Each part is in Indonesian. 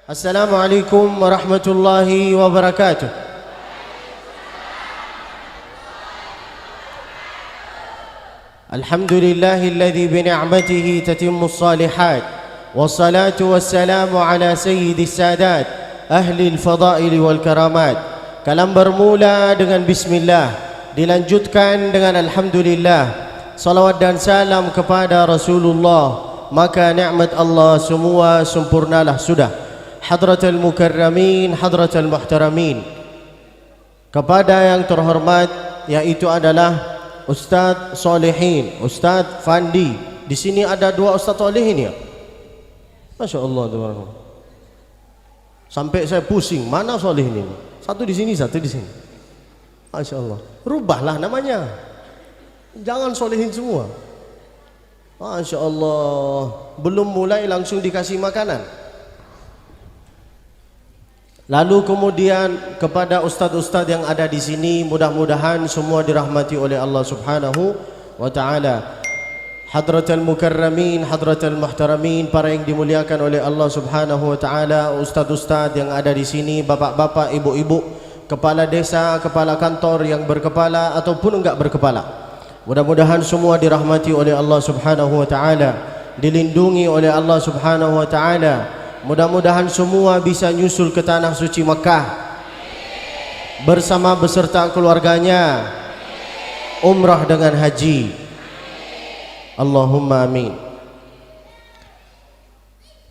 Assalamualaikum warahmatullahi wabarakatuh. Alhamdulillahilladzi bi ni'matihi tatimmus salihat. Wassalatu wassalamu ala sayyidis sadat ahli al-fadail wal karamat. Kalam bermula dengan bismillah, dilanjutkan dengan alhamdulillah. Salawat dan salam kepada Rasulullah, maka nikmat Allah semua sempurnalah sudah. Hadratul mukarramin, hadratul muhtaramin, kepada yang terhormat yaitu adalah Ustaz Solehin, Ustaz Fandi. Di sini ada dua Ustaz Solehin ya. Masya Allah, sampai saya pusing mana Solehin ini. Satu di sini, satu di sini. Masya Allah. Rubahlah namanya. Jangan Solehin semua. Masya Allah. Belum mulai langsung dikasih makanan. Lalu kemudian kepada ustaz-ustaz yang ada di sini, mudah-mudahan semua dirahmati oleh Allah Subhanahu wa taala. Hadratul mukarramin, hadratul muhtaramin, para yang dimuliakan oleh Allah Subhanahu wa taala, ustaz-ustaz yang ada di sini, bapak-bapak, ibu-ibu, kepala desa, kepala kantor yang berkepala ataupun enggak berkepala. Mudah-mudahan semua dirahmati oleh Allah Subhanahu wa taala, dilindungi oleh Allah Subhanahu wa taala. Mudah-mudahan semua bisa nyusul ke tanah suci Mekah bersama beserta keluarganya, umrah dengan haji. Allahumma amin.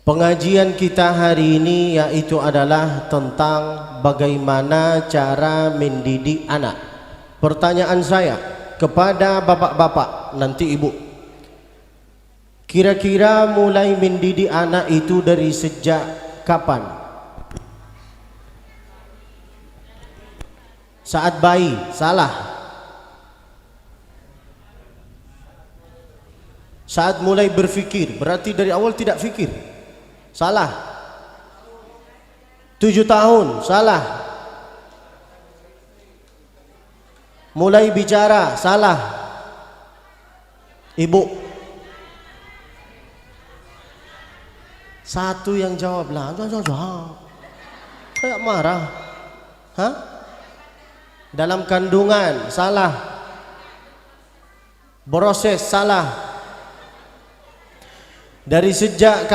Pengajian kita hari ini yaitu adalah tentang bagaimana cara mendidik anak. Pertanyaan saya kepada bapak-bapak, nanti ibu, kira-kira mulai mendidik anak itu dari sejak kapan? Saat bayi, salah. Saat mulai berfikir, berarti dari awal tidak fikir, salah. 7 tahun, salah. Mulai bicara, salah. Ibu, satu yang jawablah, jawab. Kayak marah. Hah? Dalam kandungan, salah. Proses, salah. Dari sejak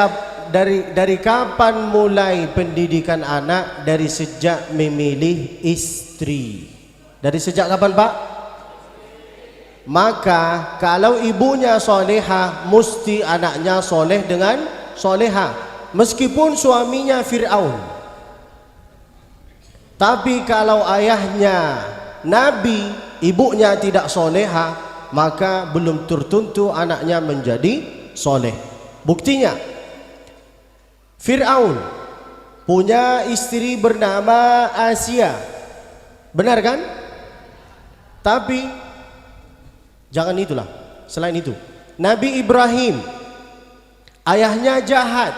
dari kapan mulai pendidikan anak? Dari sejak memilih istri. Dari sejak kapan, Pak? Maka kalau ibunya solehah, mesti anaknya soleh dengan solehah, meskipun suaminya Fir'aun. Tapi kalau ayahnya Nabi, ibunya tidak solehah, maka belum tertentu anaknya menjadi soleh. Buktinya, Fir'aun punya istri bernama Asia, benar kan? Tapi jangan itulah, selain itu Nabi Ibrahim, ayahnya jahat,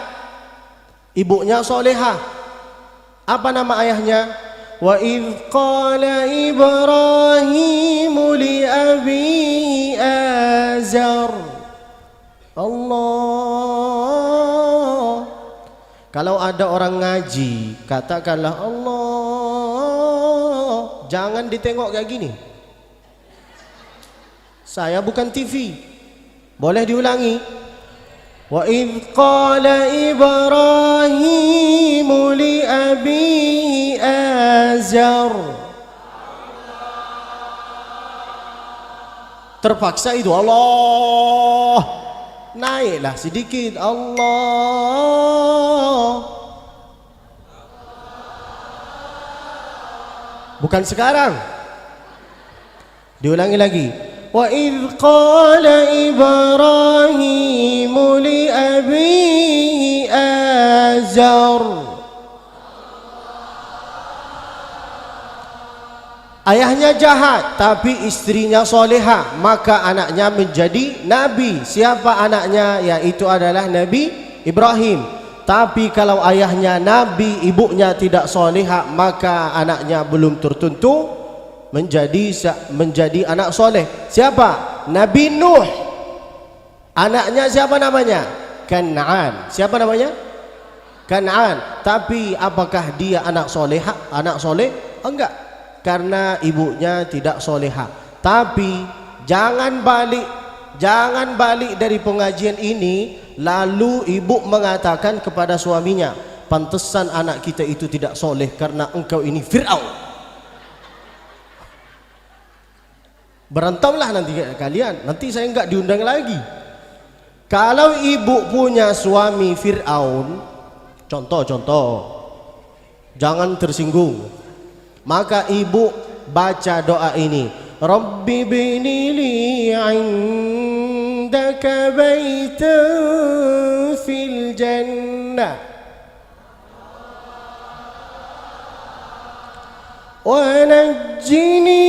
ibunya solehah. Apa nama ayahnya? Wa idh qala Ibrahim li abi Azar. Allah. Kalau ada orang ngaji, katakanlah Allah. Jangan ditengok kayak gini. Saya bukan TV. Boleh diulangi? Wa idh qala Ibrahim li abi Azar. Terpaksa itu Allah. Naiklah sedikit, Allah. Bukan sekarang. Diulangi lagi. Wa idh qala Ibrahim Ayahnya jahat tapi istrinya soleha, maka anaknya menjadi nabi. Siapa anaknya? Yaitu adalah Nabi Ibrahim. Tapi kalau ayahnya nabi, ibunya tidak soleha, maka anaknya belum tertentu menjadi anak soleh. Siapa? Nabi Nuh. Anaknya siapa namanya? Kan'an. Siapa namanya? Kan'an. Tapi apakah dia anak soleha? Anak soleh? Enggak, karena ibunya tidak soleha. Tapi jangan balik dari pengajian ini lalu ibu mengatakan kepada suaminya, pantesan anak kita itu tidak soleh karena engkau ini Fir'aun. Berantamlah nanti kalian, nanti saya enggak diundang lagi. Kalau ibu punya suami Fir'aun, contoh, jangan tersinggung, maka ibu baca doa ini, Rabbi bini li indaka baitan fil jannah wa najjini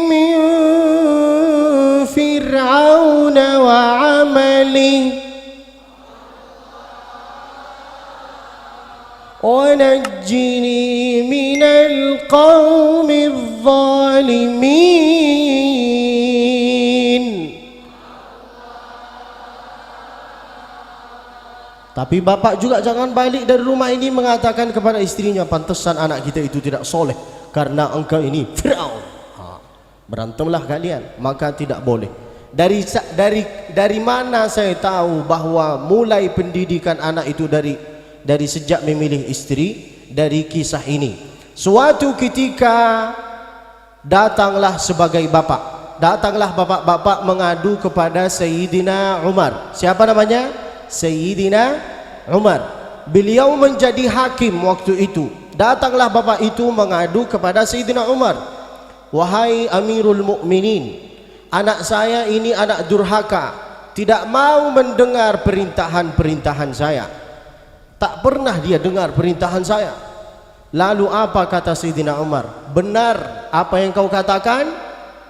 min fir'auna wa amali ونجني من القوم الظالمين. Tapi bapak juga jangan balik dari rumah ini mengatakan kepada istrinya, pantesan anak kita itu tidak soleh karena engkau ini Fir'aun. Berantemlah kalian, maka tidak boleh. Dari mana saya tahu bahwa mulai pendidikan anak itu dari sejak memilih istri? Dari kisah ini. Suatu ketika datanglah sebagai bapak, datanglah bapak-bapak mengadu kepada Sayyidina Umar. Siapa namanya? Sayyidina Umar. Beliau menjadi hakim waktu itu. Datanglah bapak itu mengadu kepada Sayyidina Umar, wahai Amirul Mukminin, anak saya ini anak durhaka, tidak mau mendengar perintahan saya. Tak pernah dia dengar perintahan saya. Lalu apa kata Sayyidina Umar? Benar apa yang kau katakan?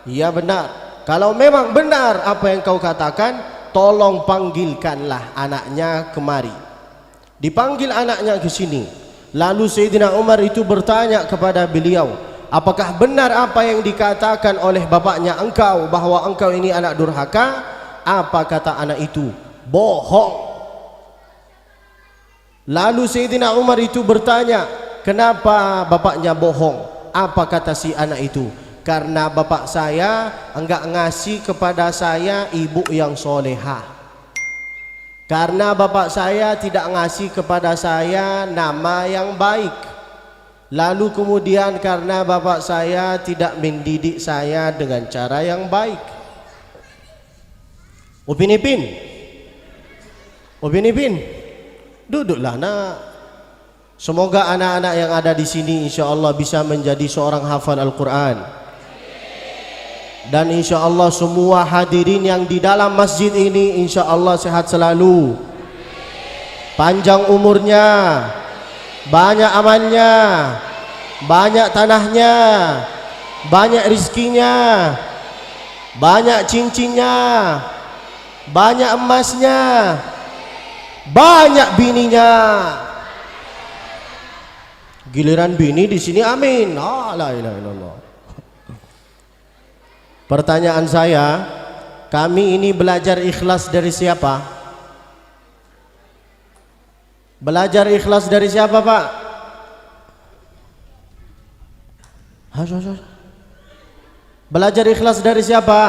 Ya benar. Kalau memang benar apa yang kau katakan, tolong panggilkanlah anaknya kemari. Dipanggil anaknya ke sini. Lalu Sayyidina Umar itu bertanya kepada beliau, apakah benar apa yang dikatakan oleh bapaknya engkau, bahwa engkau ini anak durhaka? Apa kata anak itu? Bohong. Lalu Sayyidina Umar itu bertanya, kenapa bapaknya bohong? Apa kata si anak itu? Karena bapak saya enggak ngasih kepada saya ibu yang solehah. Karena bapak saya tidak ngasih kepada saya nama yang baik. Lalu kemudian karena bapak saya tidak mendidik saya dengan cara yang baik. Upin Ipin, duduklah nak. Semoga anak-anak yang ada di sini insya Allah bisa menjadi seorang hafal Al-Quran. Dan insya Allah semua hadirin yang di dalam masjid ini insya Allah sehat selalu, panjang umurnya, banyak amalnya, banyak tanahnya, banyak rizkinya, banyak cincinnya, banyak emasnya, banyak bininya. Giliran bini di sini amin. La ilaha illallah. Pertanyaan saya, kami ini belajar ikhlas dari siapa? Belajar ikhlas dari siapa, Pak? Belajar ikhlas dari siapa?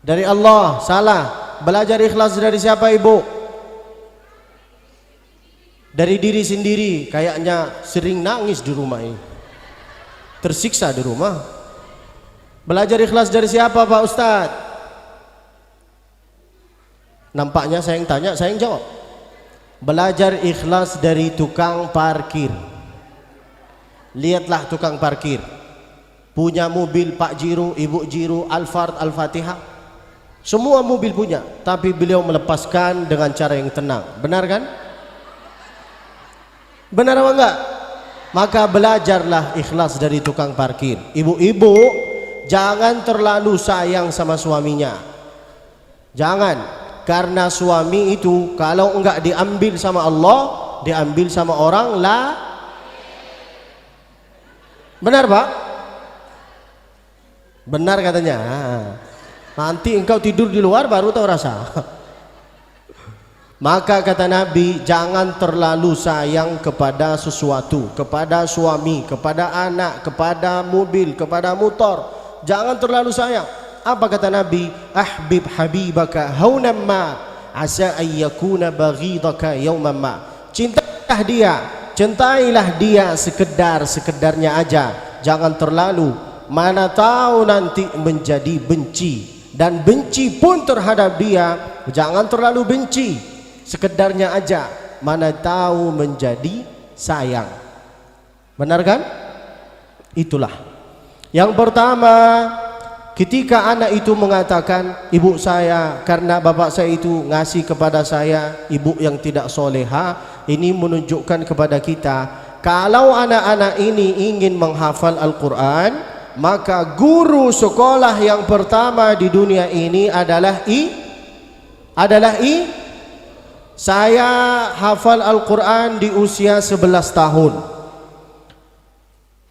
Dari Allah. Salah. Belajar ikhlas dari siapa, Ibu? Dari diri sendiri. Kayaknya sering nangis di rumah ini, tersiksa di rumah. Belajar ikhlas dari siapa, Pak Ustadz? Nampaknya saya yang tanya, saya yang jawab. Belajar ikhlas dari tukang parkir. Lihatlah tukang parkir, punya mobil Pak Jiru, Ibu Jiru, Alphard, Al-Fatihah, semua mobil punya, tapi beliau melepaskan dengan cara yang tenang. Benar kan? Benar apa enggak? Maka belajarlah ikhlas dari tukang parkir. Ibu-ibu, jangan terlalu sayang sama suaminya. Jangan, karena suami itu kalau enggak diambil sama Allah, diambil sama orang lah. Benar Pak? Benar katanya. Nanti engkau tidur di luar baru tahu rasa. Maka kata Nabi, jangan terlalu sayang kepada sesuatu, kepada suami, kepada anak, kepada mobil, kepada motor. Jangan terlalu sayang. Apa kata Nabi? Ahbib habibaka haunan ma asa ayyakuna baghidaka yawman ma. Cintailah dia, cintailah dia sekedarnya aja. Jangan terlalu, mana tahu nanti menjadi benci. Dan benci pun terhadap dia, jangan terlalu benci. Sekedarnya aja, mana tahu menjadi sayang. Benar kan? Itulah yang pertama. Ketika anak itu mengatakan, ibu saya, karena bapak saya itu ngasih kepada saya ibu yang tidak soleha, ini menunjukkan kepada kita, kalau anak-anak ini ingin menghafal Al-Quran, maka guru sekolah yang pertama di dunia ini adalah saya hafal Al-Quran di usia 11 tahun.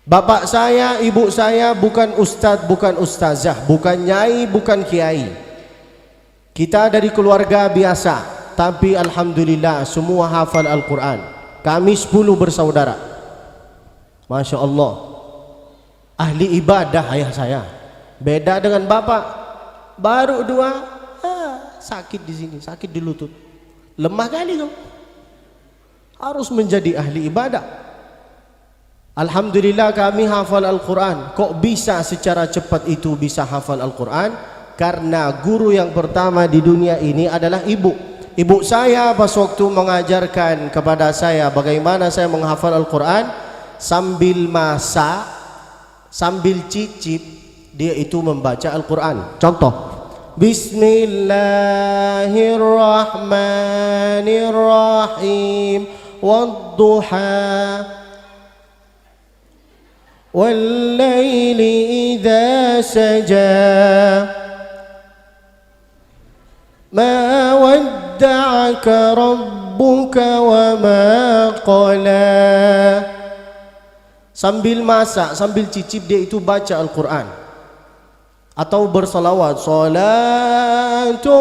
Bapak saya, ibu saya bukan ustadz, bukan ustazah, bukan nyai, bukan kiai. Kita dari keluarga biasa, tapi alhamdulillah semua hafal Al-Quran. Kami 10 bersaudara. Masya Allah. Ahli ibadah ayah saya. Beda dengan bapak. Baru 2, sakit di sini, sakit di lutut. Lemah kali tuh. Harus menjadi ahli ibadah. Alhamdulillah kami hafal Al-Quran. Kok bisa secara cepat itu bisa hafal Al-Quran? Karena guru yang pertama di dunia ini adalah ibu. Ibu saya pas waktu mengajarkan kepada saya bagaimana saya menghafal Al-Quran, sambil masak, sambil cicip, dia itu membaca Al-Quran. Contoh, Bismillahirrahmanirrahim, wadduha wallaili idza saja, ma wadda'aka rabbuka wa ma qala. Sambil masak, sambil cicip dia itu baca Al-Quran. Atau bersalawat, salatullah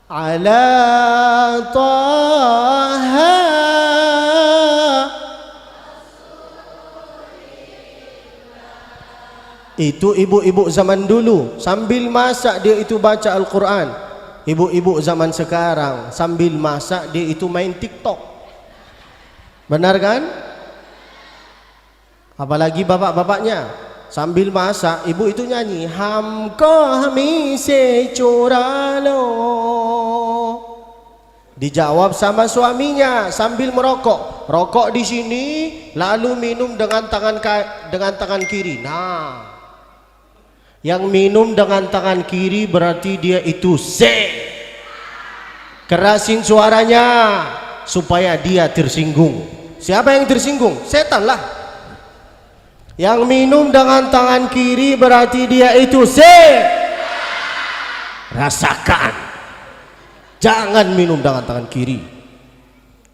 ala taha. Itu ibu-ibu zaman dulu, sambil masak dia itu baca Al-Quran. Ibu-ibu zaman sekarang sambil masak dia itu main TikTok. Benar kan? Apalagi bapak-bapaknya sambil masak, ibu itu nyanyi hamko hami se curalo. Dijawab sama suaminya sambil merokok. Rokok di sini lalu minum dengan tangan kiri. Nah, yang minum dengan tangan kiri berarti dia itu se. Kerasin suaranya supaya dia tersinggung. Siapa yang tersinggung? Setan lah. Yang minum dengan tangan kiri berarti dia itu se. Rasakan. Jangan minum dengan tangan kiri.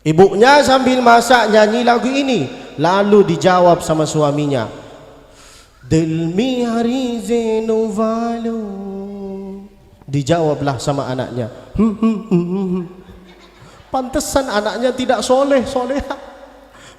Ibunya sambil masak nyanyi lagu ini, lalu dijawab sama suaminya, Delmi hari zenovalo. Dijawablah sama anaknya, pantesan anaknya tidak soleh-soleha.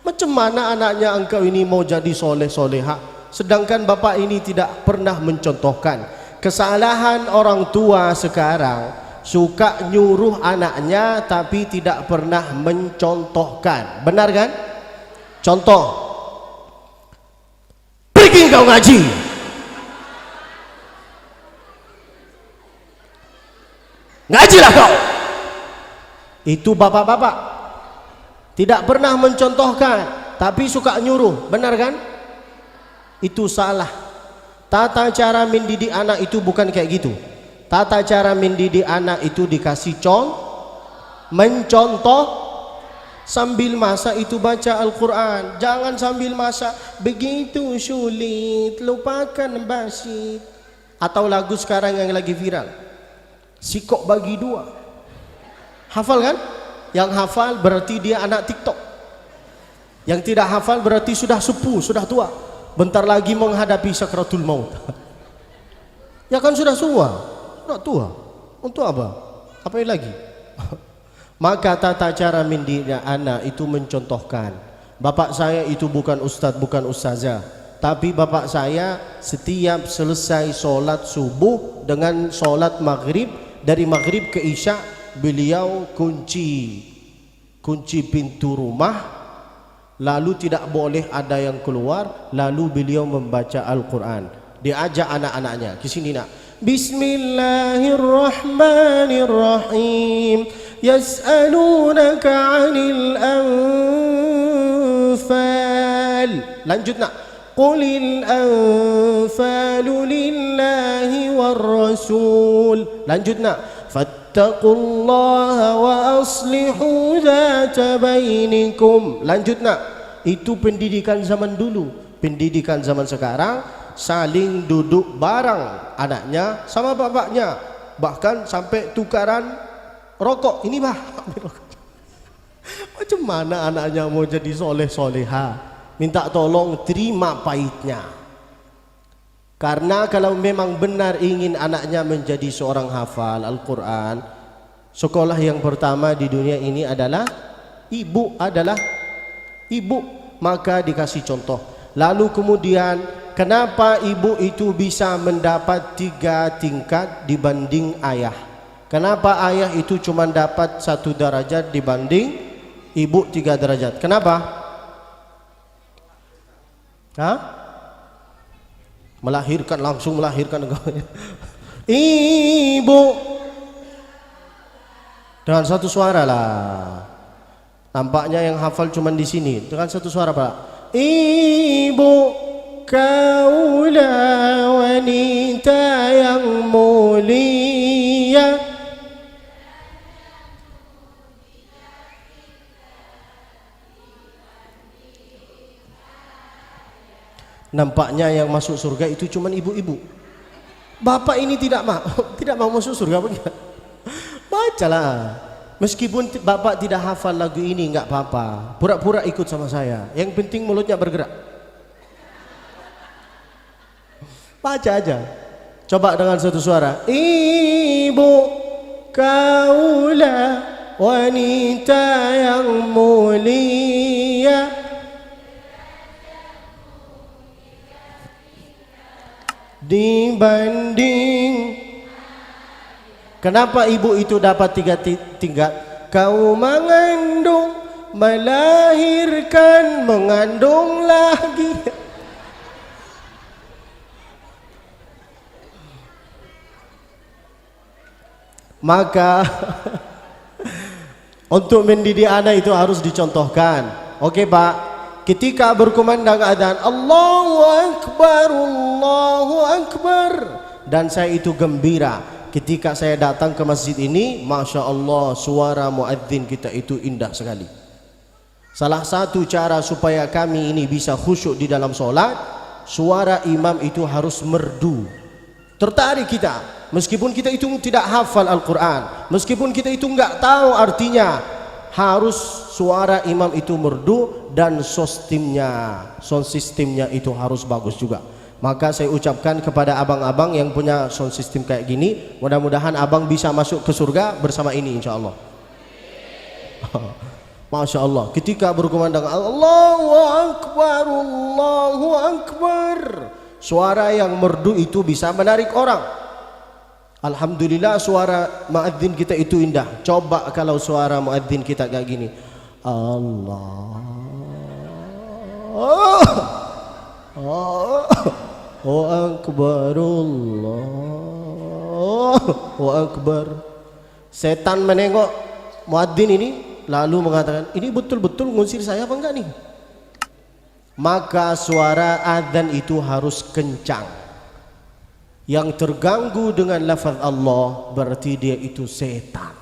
Macam mana anaknya engkau ini mau jadi soleh-soleha, sedangkan bapak ini tidak pernah mencontohkan. Kesalahan orang tua sekarang, suka nyuruh anaknya tapi tidak pernah mencontohkan. Benar kan? Contoh, pergi kau ngaji. Ngajilah kau. Itu bapak-bapak tidak pernah mencontohkan tapi suka nyuruh. Benar kan? Itu salah. Tata cara mendidik anak itu bukan kayak gitu. Tata cara mendidik anak itu dikasih mencontoh. Sambil masak itu baca Al-Quran. Jangan sambil masak begitu sulit, lupakan basit. Atau lagu sekarang yang lagi viral, sikok bagi dua. Hafal kan? Yang hafal berarti dia anak TikTok. Yang tidak hafal berarti sudah sepuh, sudah tua, bentar lagi menghadapi sakratul maut. Ya kan sudah tua. Untuk apa? Apa lagi? Maka tata cara mendidik anak itu mencontohkan. Bapak saya itu bukan ustadz, bukan ustazah, tapi bapak saya setiap selesai sholat subuh dengan sholat maghrib, dari maghrib ke isya beliau kunci pintu rumah, lalu tidak boleh ada yang keluar, lalu beliau membaca Al-Quran. Diajak anak-anaknya ke sini nak. Bismillahirrahmanirrahim. Yas'alunaka 'anil anfal. Lanjut nak. Qulil anfalu lillahi war rasul. Lanjut nak. Fattaqullaha wa aslihu dzata bainikum. Lanjut nak. Itu pendidikan zaman dulu. Pendidikan zaman sekarang saling duduk bareng anaknya sama bapaknya, bahkan sampai tukaran rokok. Ini bah, macam mana anaknya mau jadi soleh soleha, minta tolong terima pahitnya. Karena kalau memang benar ingin anaknya menjadi seorang hafal Al-Quran, sekolah yang pertama di dunia ini adalah ibu, maka dikasih contoh. Lalu kemudian kenapa ibu itu bisa mendapat 3 tingkat dibanding ayah? Kenapa ayah itu cuma dapat 1 derajat dibanding ibu 3 derajat? Kenapa? Langsung melahirkan ibu dengan 1 suara lah. Tampaknya yang hafal cuma di sini dengan 1 suara Pak. Ibu, kaulah wanita yang mulia. Nampaknya yang masuk surga itu cuma ibu-ibu. Bapak ini tidak mau masuk surga bagaimana? Bacalah. Meskipun bapak tidak hafal lagu ini enggak apa-apa. Pura-pura ikut sama saya. Yang penting mulutnya bergerak. Baca aja. Coba dengan 1 suara. Ibu, kaulah wanita yang mulia. Dibanding. Kenapa ibu itu dapat 3 tingkat? Kau mengandung, melahirkan, mengandung lagi. Maka untuk mendidik anak itu harus dicontohkan. Oke Pak, ketika berkumandang adzan Allahu Akbar, Allahu Akbar, dan saya itu gembira. Ketika saya datang ke masjid ini, Masya Allah, suara muadzin kita itu indah sekali. Salah satu cara supaya kami ini bisa khusyuk di dalam sholat, suara imam itu harus merdu. Tertarik kita, meskipun kita itu tidak hafal Al-Quran, meskipun kita itu nggak tahu artinya, harus suara imam itu merdu dan sound systemnya itu harus bagus juga. Maka saya ucapkan kepada abang-abang yang punya sound system kayak gini, mudah-mudahan abang bisa masuk ke surga bersama ini insya Allah. Masya Allah, ketika berkumandang Allahu Akbar, Allahu Akbar, suara yang merdu itu bisa menarik orang. Alhamdulillah suara muadzin kita itu indah. Coba kalau suara muadzin kita kayak gini, Allah Akbar, Allahu Akbar. Setan menengok muadzin ini lalu mengatakan, ini betul-betul ngusir saya apa enggak nih? Maka suara adzan itu harus kencang. Yang terganggu dengan lafaz Allah berarti dia itu setan.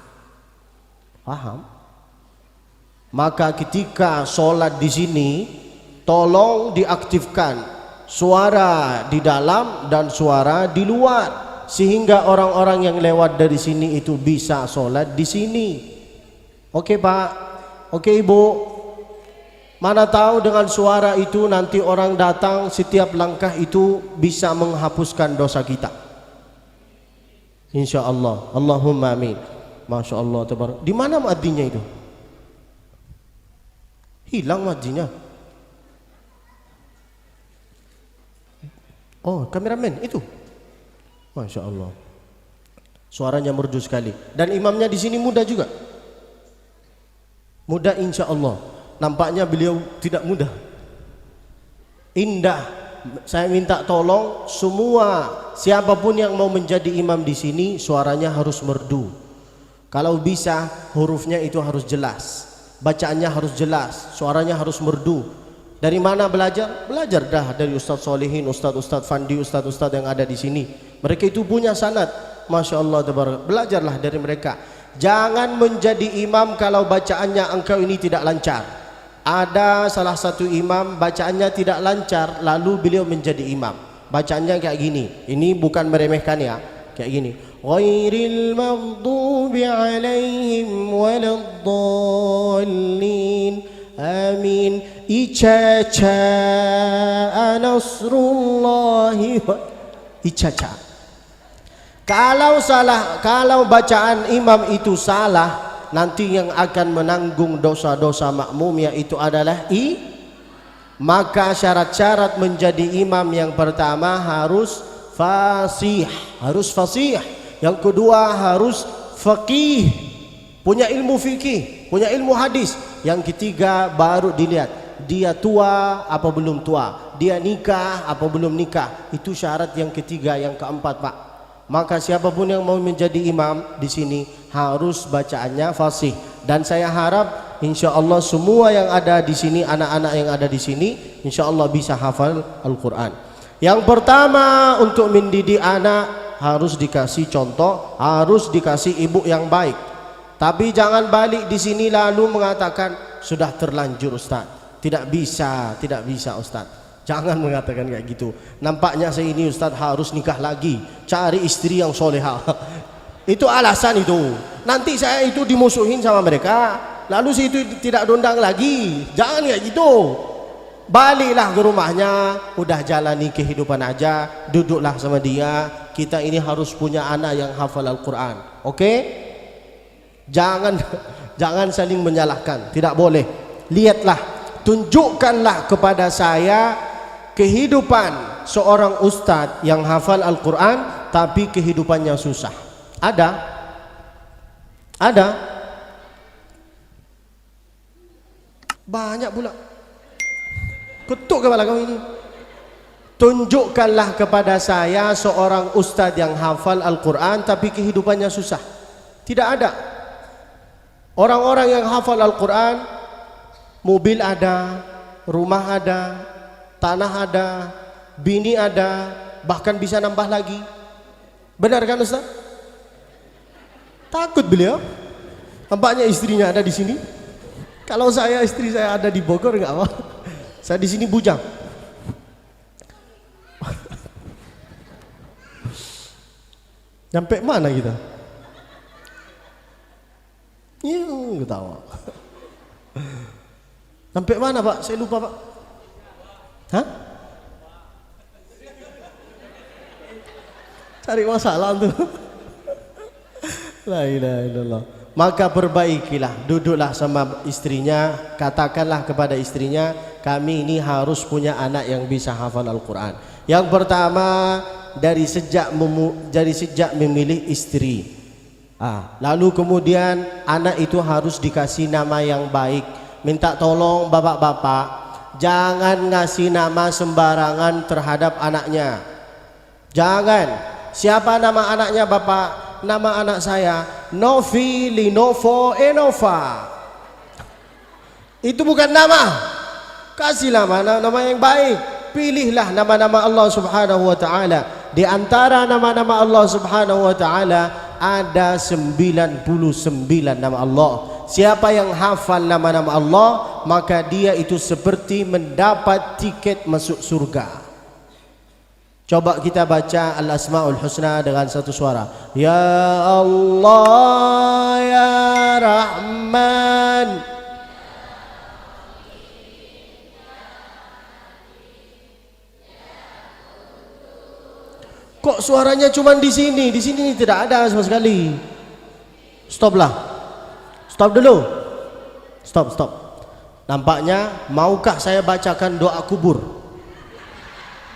Paham? Maka ketika sholat di sini, tolong diaktifkan suara di dalam dan suara di luar, sehingga orang-orang yang lewat dari sini itu bisa sholat di sini. Oke Pak, oke Ibu. Mana tahu dengan suara itu nanti orang datang, setiap langkah itu bisa menghapuskan dosa kita. Insya Allah. Allahumma amin. Masya Allah. Di mana muadzinnya itu? Hilang muadzinnya. Oh, kameramen itu. Masya Allah. Suaranya merdu sekali. Dan imamnya di sini muda juga. Muda insya Allah. Nampaknya beliau tidak mudah. Indah. Saya minta tolong semua siapapun yang mau menjadi imam di sini suaranya harus merdu. Kalau bisa hurufnya itu harus jelas, bacaannya harus jelas, suaranya harus merdu. Dari mana belajar? Belajar dah dari Ustaz Solihin, Ustaz Fandi, Ustaz yang ada di sini. Mereka itu punya sanad. Masya Allah. Belajarlah dari mereka. Jangan menjadi imam kalau bacaannya engkau ini tidak lancar. Ada salah satu imam bacaannya tidak lancar, lalu beliau menjadi imam. Bacaannya kayak gini. Ini bukan meremehkan ya. Kayak gini. Ghairil maghdubi alaihim waladdallin. Amin. Icaca nasrullahi wa icaca. Kalau salah, kalau bacaan imam itu salah, nanti yang akan menanggung dosa-dosa makmum yaitu adalah maka syarat-syarat menjadi imam yang pertama harus fasih, yang kedua harus faqih, punya ilmu fikih, punya ilmu hadis, yang ketiga baru dilihat dia tua apa belum tua, dia nikah apa belum nikah. Itu syarat yang ketiga. Yang keempat Pak, maka siapapun yang mau menjadi imam di sini harus bacaannya fasih. Dan saya harap insya Allah semua yang ada di sini, anak-anak yang ada di sini, insya Allah bisa hafal Al-Quran. Yang pertama untuk mendidik anak harus dikasih contoh, harus dikasih ibu yang baik. Tapi jangan balik di sini lalu mengatakan sudah terlanjur Ustaz. Tidak bisa Ustaz. Jangan mengatakan kayak gitu. Nampaknya saya ini Ustaz harus nikah lagi, cari istri yang soleha. Itu alasan itu. Nanti saya itu dimusuhin sama mereka, lalu saya itu tidak diundang lagi. Jangan kayak gitu. Baliklah ke rumahnya, udah jalani kehidupan aja, duduklah sama dia. Kita ini harus punya anak yang hafal Al-Quran. Oke? Jangan saling menyalahkan. Tidak boleh. Lihatlah, tunjukkanlah kepada saya kehidupan seorang ustadz yang hafal Al-Quran tapi kehidupannya susah. Ada? Banyak pula. Ketuk kepala kau ini. Tunjukkanlah kepada saya seorang ustadz yang hafal Al-Quran tapi kehidupannya susah. Tidak ada. Orang-orang yang hafal Al-Quran, mobil ada, rumah ada, tanah ada, bini ada, bahkan bisa nambah lagi. Benar kan Ustaz? Takut beliau. Nampaknya istrinya ada di sini. Kalau istri saya ada di Bogor enggak apa. Saya di sini bujang. Sampai mana kita? Ketawa. Sampai mana Pak? Saya lupa Pak. Hah? Cari masalah tuh. La ilaha illallah. Maka perbaikilah, duduklah sama istrinya, katakanlah kepada istrinya, kami ini harus punya anak yang bisa hafal Al-Quran. Yang pertama dari sejak memilih istri. Lalu kemudian anak itu harus dikasih nama yang baik. Minta tolong bapak-bapak, jangan ngasih nama sembarangan terhadap anaknya. Jangan. Siapa nama anaknya bapak? Nama anak saya Novi Linovo Enova. Itu bukan nama. Kasihlah nama yang baik. Pilihlah nama-nama Allah Subhanahu wa taala. Di antara nama-nama Allah Subhanahu wa taala ada 99 nama Allah. Siapa yang hafal nama-nama Allah, maka dia itu seperti mendapat tiket masuk surga. Coba kita baca Al-Asmaul Husna dengan satu suara. Ya Allah ya Rahman. Kok suaranya cuma di sini? Di sini tidak ada sama sekali. Stoplah. Stop dulu. Stop. Nampaknya maukah saya bacakan doa kubur?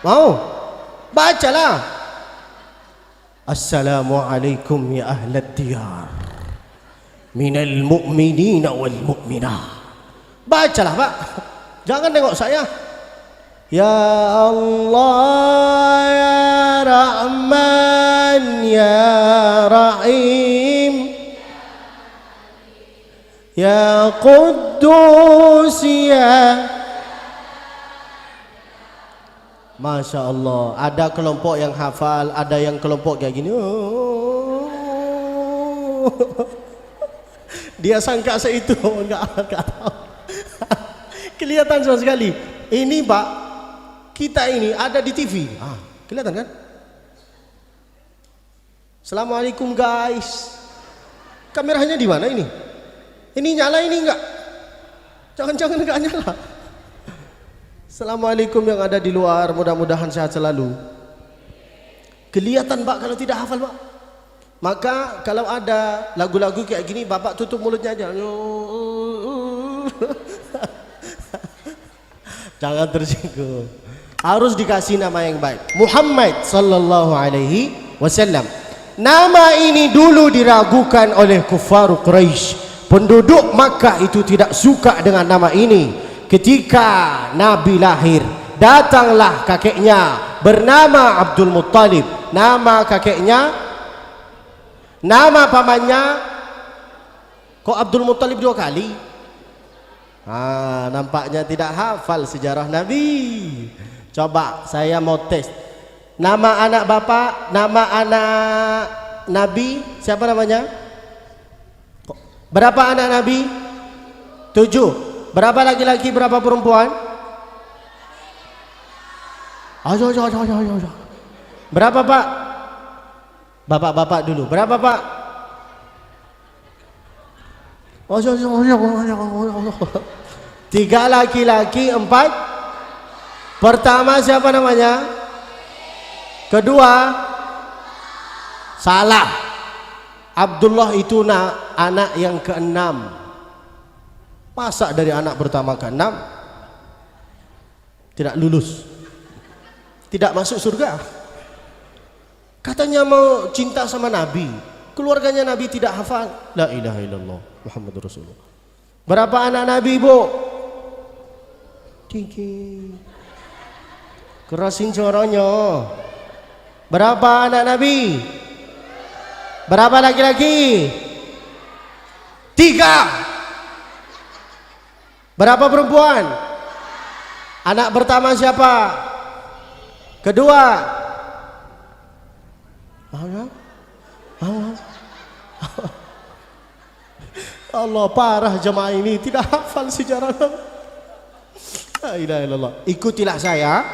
Mau? Bacalah. Assalamualaikum ya ahlad diyar minal mu'minina wal mu'minah. Bacalah Pak, jangan tengok saya. Ya Allah ya Rahman ya Rahim ya Quddus ya. Masya Allah, ada kelompok yang hafal, ada yang kelompok kayak gini. Dia sangka seitu, enggak tahu. Kelihatan sama sekali. Ini Pak, kita ini ada di TV. Kelihatan kan? Assalamualaikum guys. Kameranya di mana ini? Ini nyala ini enggak? Jangan-jangan enggak nyala. Assalamualaikum yang ada di luar, mudah-mudahan sehat selalu. Kelihatan Pak kalau tidak hafal Pak. Maka kalau ada lagu-lagu kayak gini, Bapak tutup mulutnya aja. Jangan tersinggung. Harus dikasih nama yang baik. Muhammad sallallahu alaihi wasallam. Nama ini dulu diragukan oleh kufar Quraisy. Penduduk Makkah itu tidak suka dengan nama ini. Ketika Nabi lahir, datanglah kakeknya bernama Abdul Muttalib. Nama kakeknya, nama pamannya. Kok Abdul Muttalib 2 kali? Nampaknya tidak hafal sejarah Nabi. Coba saya mau tes. Nama anak bapak, nama anak Nabi, siapa namanya? Berapa anak Nabi? 7. Berapa laki-laki, berapa perempuan? Ayo. Berapa Pak? Bapak-bapak dulu. Berapa Pak? Tiga laki-laki, 4. Pertama siapa namanya? Kedua? Salah. Abdullah itu anak yang ke-6. Masa dari anak pertama ke-6 tidak lulus, tidak masuk surga? Katanya mau cinta sama Nabi, keluarganya Nabi tidak hafal. La ilaha illallah Muhammadur Rasulullah. Berapa anak Nabi Bu? 3. Kerasin suaranya. Berapa anak Nabi? Berapa laki-laki? 3. Berapa perempuan? Anak pertama siapa? Kedua? Allah, parah jemaah ini tidak hafal sejarah. La ilaha illallah. Ikutilah saya.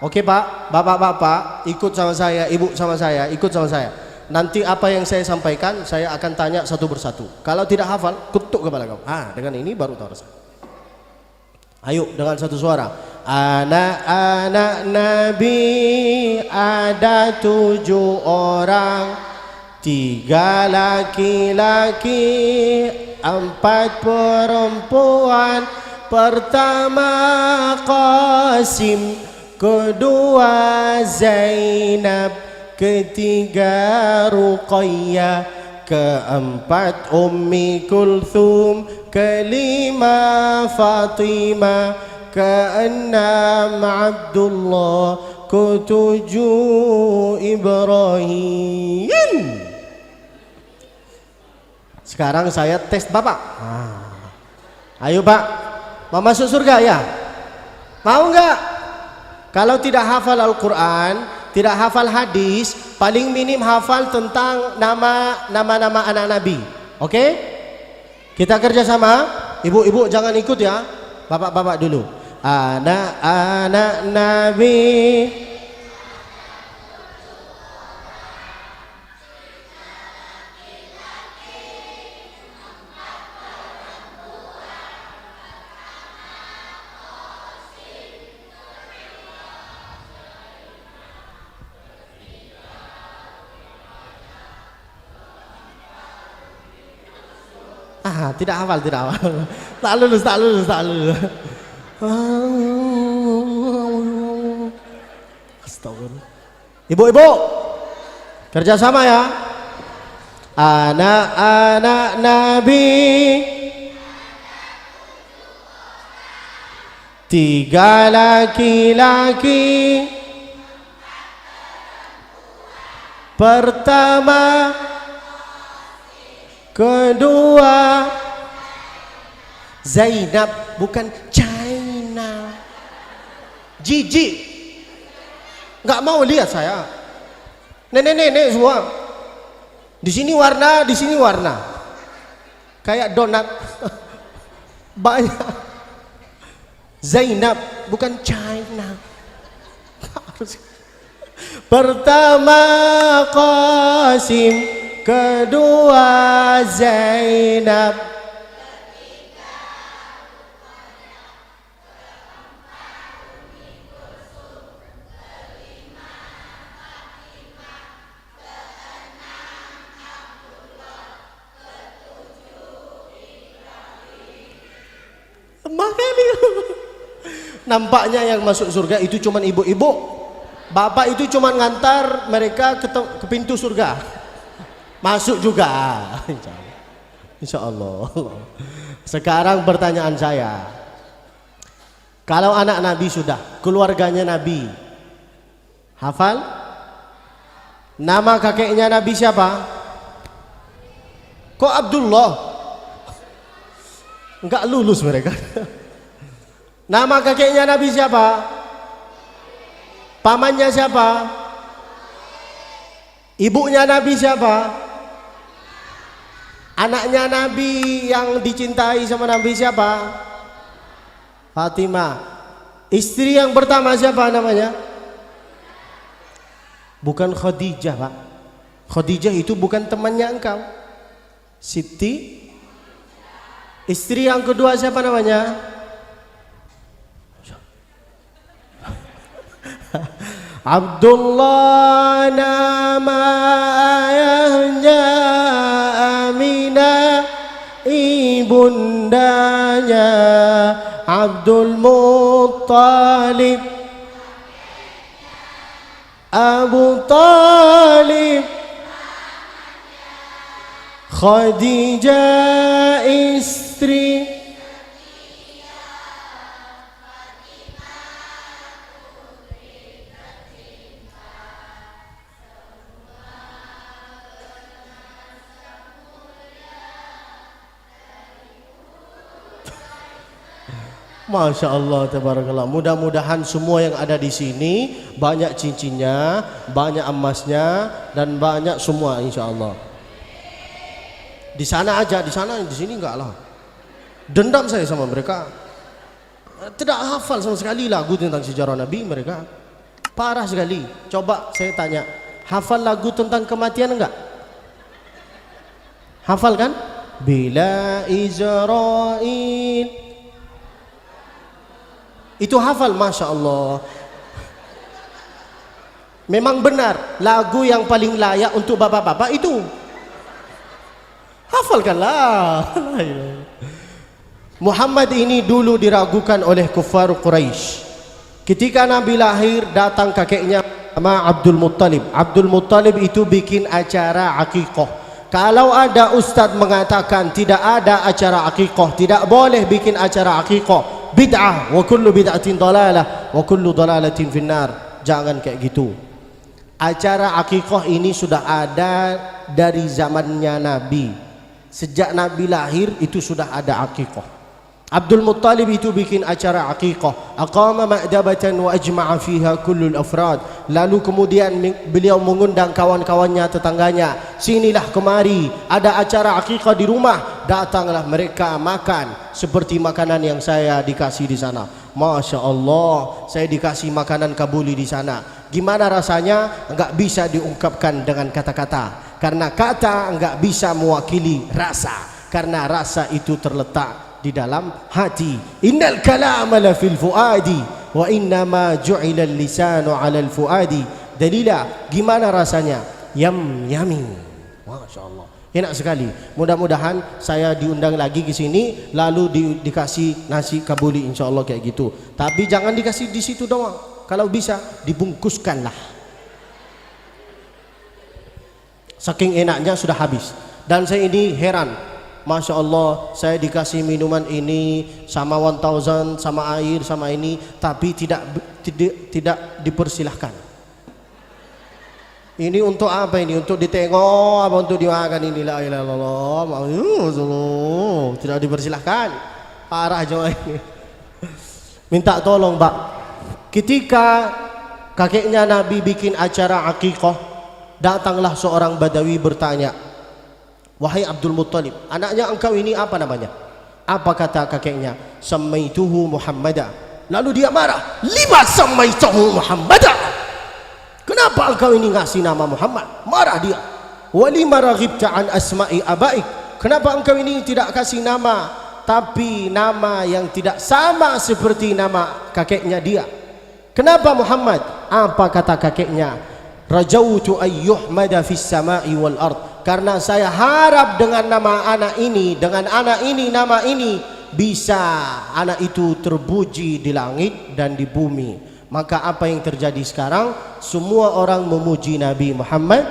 Oke Pak, bapak-bapak ikut sama saya, ibu sama saya, ikut sama saya. Nanti apa yang saya sampaikan saya akan tanya satu persatu. Kalau tidak hafal, kutuk kepala kamu. Dengan ini baru tahu rasa. Ayo dengan satu suara. Anak-anak Nabi ada 7 orang, 3 laki-laki, 4 perempuan. Pertama Qasim, kedua Zainab, ketiga Ruqayyah, keempat Ummi Kulthum, kelima Fatimah, keenam Abdullah, ketujuh Ibrahim. Sekarang saya tes Bapak. Ayo Pak, mau masuk surga ya? Mau enggak? Kalau tidak hafal Al-Quran, tidak hafal hadis, paling minim hafal tentang nama-nama anak Nabi. Oke? Kita kerjasama. Ibu-ibu jangan ikut ya, bapak-bapak dulu. Anak-anak Nabi, tidak hafal. Tak lulus. Astagfirullah. Ibu-ibu, kerjasama ya. Anak-anak Nabi, 3 laki-laki, pertama, kedua, Zainab, bukan China. Jijik, nggak mau lihat saya. Nenek-nenek semua. Di sini warna, di sini warna. Kayak donat. Banyak. Zainab, bukan China. Pertama Qasim, kedua Zainab, nampaknya yang masuk surga itu cuman ibu-ibu, bapak itu cuman ngantar mereka ke pintu surga, masuk juga. Insya Allah. Sekarang pertanyaan saya, kalau anak Nabi sudah, keluarganya Nabi hafal? Nama kakeknya Nabi siapa? Kok Abdullah? Enggak lulus mereka. Nama kakeknya Nabi siapa? Pamannya siapa? Ibunya Nabi siapa? Anaknya Nabi yang dicintai sama Nabi siapa? Fatimah. Istri yang pertama siapa namanya? Bukan Khadijah, Pak. Khadijah itu bukan temannya engkau. Siti. Istri yang kedua siapa namanya? Abdullah, nama ayahnya Aminah, ibundanya Abdul Muttalib, Abu Talib, Khadijah istri, Masya Allah, tabarakallah. Mudah-mudahan semua yang ada di sini banyak cincinnya, banyak emasnya, dan banyak semua, insya Allah. Di sana aja, di sana, di sini enggak lah. Dendam saya sama mereka. Tidak hafal sama sekali lagu tentang sejarah Nabi mereka. Parah sekali. Coba saya tanya, hafal lagu tentang kematian enggak? Hafal kan? Bila Israel. Itu hafal, Masya Allah. Memang benar, lagu yang paling layak untuk bapak-bapak itu. Hafalkanlah. Muhammad ini dulu diragukan oleh kuffar Quraisy. Ketika Nabi lahir, datang kakeknya sama Abdul Muttalib. Abdul Muttalib itu bikin acara akikah. Kalau ada ustadz mengatakan tidak ada acara akikah, tidak boleh bikin acara akikah, bid'ah, wa kullu bid'atin dalalah wa kullu dalalatin finnar. Jangan kayak gitu. Acara akikah ini sudah ada dari zamannya Nabi. Sejak Nabi lahir itu sudah ada akikah. Abdul Muttalib itu bikin acara aqiqah, aqama ma'dabatan wa ajma'a fiha kullul afrad. Lalu kemudian beliau mengundang kawan-kawannya, tetangganya, sinilah kemari, ada acara aqiqah di rumah, datanglah mereka makan seperti makanan yang saya dikasih di sana. Masya Allah, saya dikasih makanan kabuli di sana. Gimana rasanya? Enggak bisa diungkapkan dengan kata-kata, karena kata enggak bisa mewakili rasa, karena rasa itu terletak di dalam hati. Innal kalama la fil fuadi wa innama ju'ila al-lisanu 'ala al-fuadi. Dalila, gimana rasanya? Yami. Masya Allah, enak sekali. Mudah-mudahan saya diundang lagi ke sini, lalu dikasih nasi kabuli insyaallah kayak gitu. Tapi jangan dikasih di situ doang. Kalau bisa dibungkuskanlah. Saking enaknya sudah habis. Dan saya ini heran, Masya Allah, saya dikasih minuman ini sama 1000, sama air, sama ini, tapi tidak dipersilahkan. Ini untuk apa ini? Untuk ditengok apa untuk dimakan ini? La ilaha illallah. Tidak dipersilahkan. Parah jemaah ini. Minta tolong, Pak. Ketika kakeknya Nabi bikin acara aqiqah, datanglah seorang Badawi bertanya, wahai Abdul Muttalib, anaknya engkau ini apa namanya? Apa kata kakeknya? Samaituhu Muhammada. Lalu dia marah, lima samaituhu Muhammada, kenapa engkau ini ngasih nama Muhammad? Marah dia. Walima raghibta an asma'i abaik, kenapa engkau ini tidak kasih nama, tapi nama yang tidak sama seperti nama kakeknya dia? Kenapa Muhammad? Apa kata kakeknya? Rajautu ayyuhmada fis sama'i wal ard, karena saya harap dengan nama anak ini, dengan anak ini, nama ini, bisa anak itu terpuji di langit dan di bumi. Maka apa yang terjadi sekarang? Semua orang memuji Nabi Muhammad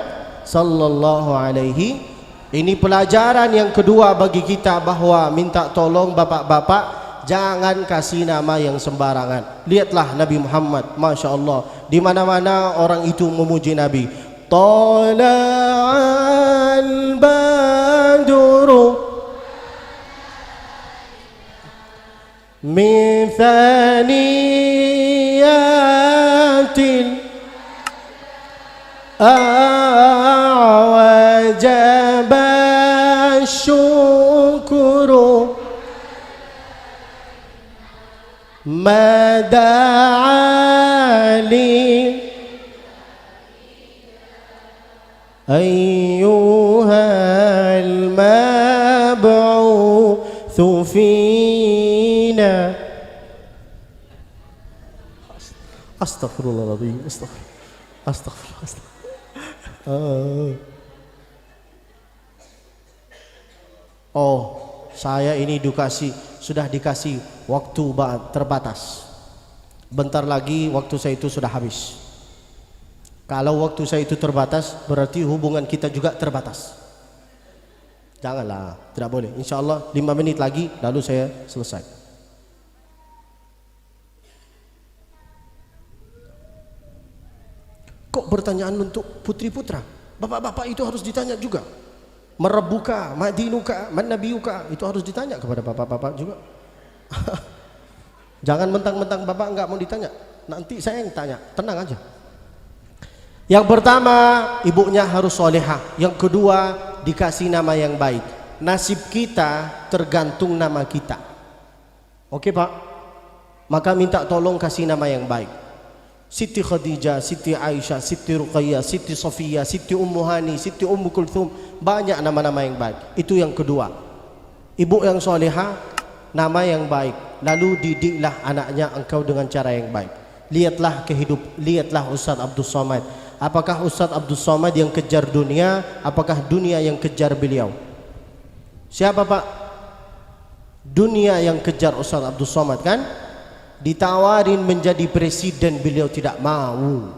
sallallahu alaihi. Ini pelajaran yang kedua bagi kita, bahwa minta tolong bapak-bapak, jangan kasih nama yang sembarangan. Lihatlah Nabi Muhammad, Masya Allah, di mana-mana orang itu memuji Nabi. Tala'al badru min thaniyatil a'wajaba syukuru mada'ali ayyuhal mab'uthu fina. Astaghfirullahaladzim, astaghfirullah. Oh, saya ini sudah dikasih waktu terbatas. Bentar lagi waktu saya itu sudah habis. Kalau waktu saya itu terbatas, berarti hubungan kita juga terbatas. Janganlah, tidak boleh. Insya Allah 5 menit lagi, lalu saya selesai. Kok pertanyaan untuk putri putra? Bapak-bapak itu harus ditanya juga. Merabuka, madinuka, mannabiyuka, itu harus ditanya kepada bapak-bapak juga. Jangan mentang-mentang bapak enggak mau ditanya, nanti saya yang tanya. Tenang aja. Yang pertama, ibunya harus solehah. Yang kedua, dikasih nama yang baik. Nasib kita tergantung nama kita. Oke Pak? Maka minta tolong kasih nama yang baik. Siti Khadijah, Siti Aisyah, Siti Ruqayyah, Siti Sofiyah, Siti Ummu Hani, Siti Ummu Kulthum. Banyak nama-nama yang baik. Itu yang kedua. Ibu yang solehah, nama yang baik. Lalu didiklah anaknya engkau dengan cara yang baik. Lihatlah Ustaz Abdul Somad. Apakah Ustaz Abdul Somad yang kejar dunia? Apakah dunia yang kejar beliau? Siapa Pak? Dunia yang kejar Ustaz Abdul Somad kan? Ditawarin menjadi presiden, beliau tidak mau.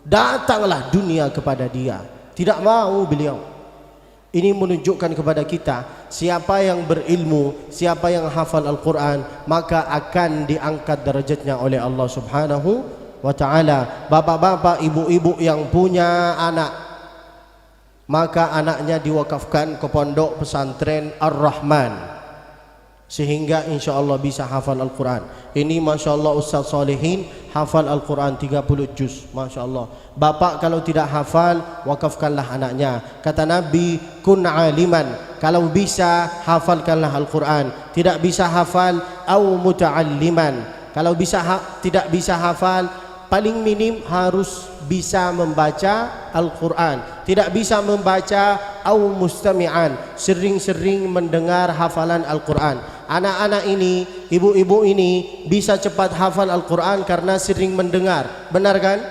Datanglah dunia kepada dia, tidak mau beliau. Ini menunjukkan kepada kita, siapa yang berilmu, siapa yang hafal Al-Quran, maka akan diangkat derajatnya oleh Allah Subhanahu wa ta'ala. Bapak-bapak, ibu-ibu yang punya anak, maka anaknya diwakafkan ke pondok pesantren Ar-Rahman. sehingga insya Allah bisa hafal Al-Quran. Ini Masya Allah Ustaz Salihin hafal Al-Quran 30 juz, Masya Allah. Bapak kalau tidak hafal, wakafkanlah anaknya. Kata Nabi, kun aliman, kalau bisa hafalkanlah Al-Quran. Tidak bisa hafal, au muta'alliman, kalau tidak bisa hafal, paling minim harus bisa membaca Al-Quran. Tidak bisa membaca, au mustami'an, sering-sering mendengar hafalan Al-Quran. Anak-anak ini, ibu-ibu ini bisa cepat hafal Al-Quran karena sering mendengar. Benar kan?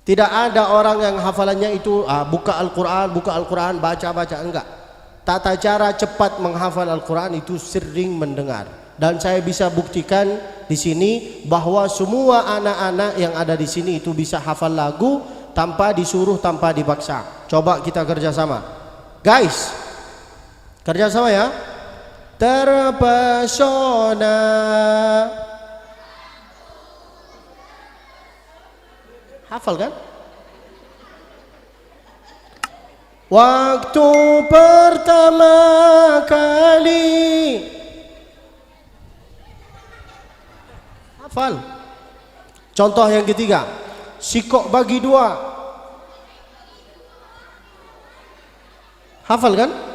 Tidak ada orang yang hafalannya itu buka Al-Quran, baca-baca. Enggak. Tata cara cepat menghafal Al-Quran itu sering mendengar. Dan saya bisa buktikan di sini bahwa semua anak-anak yang ada di sini itu bisa hafal lagu tanpa disuruh, tanpa dipaksa. Coba kita kerjasama, guys, kerjasama ya. Terpesona, hafal kan? Waktu pertama kali, hafal. Contoh yang ketiga, sikok bagi dua, hafal kan?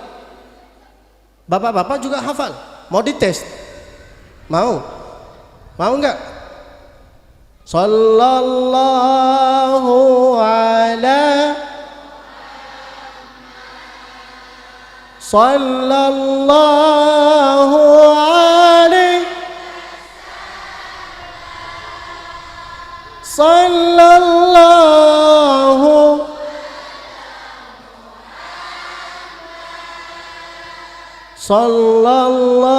Bapak-bapak juga hafal. Mau dites? Mau? Mau enggak? Sallallahu ala Sallallahu alaihi Sallallahu Sallallahu.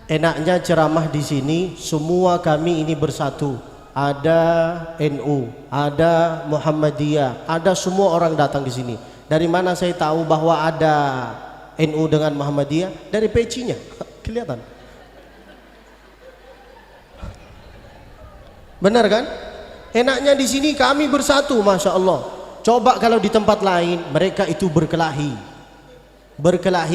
Enaknya ceramah di sini semua kami ini bersatu. Ada NU, ada Muhammadiyah, ada semua orang datang di sini. Dari mana saya tahu bahwa ada NU dengan Muhammadiyah? Dari pecinya, kelihatan. Benar kan? Enaknya di sini kami bersatu, Masya Allah. Coba kalau di tempat lain mereka itu berkelahi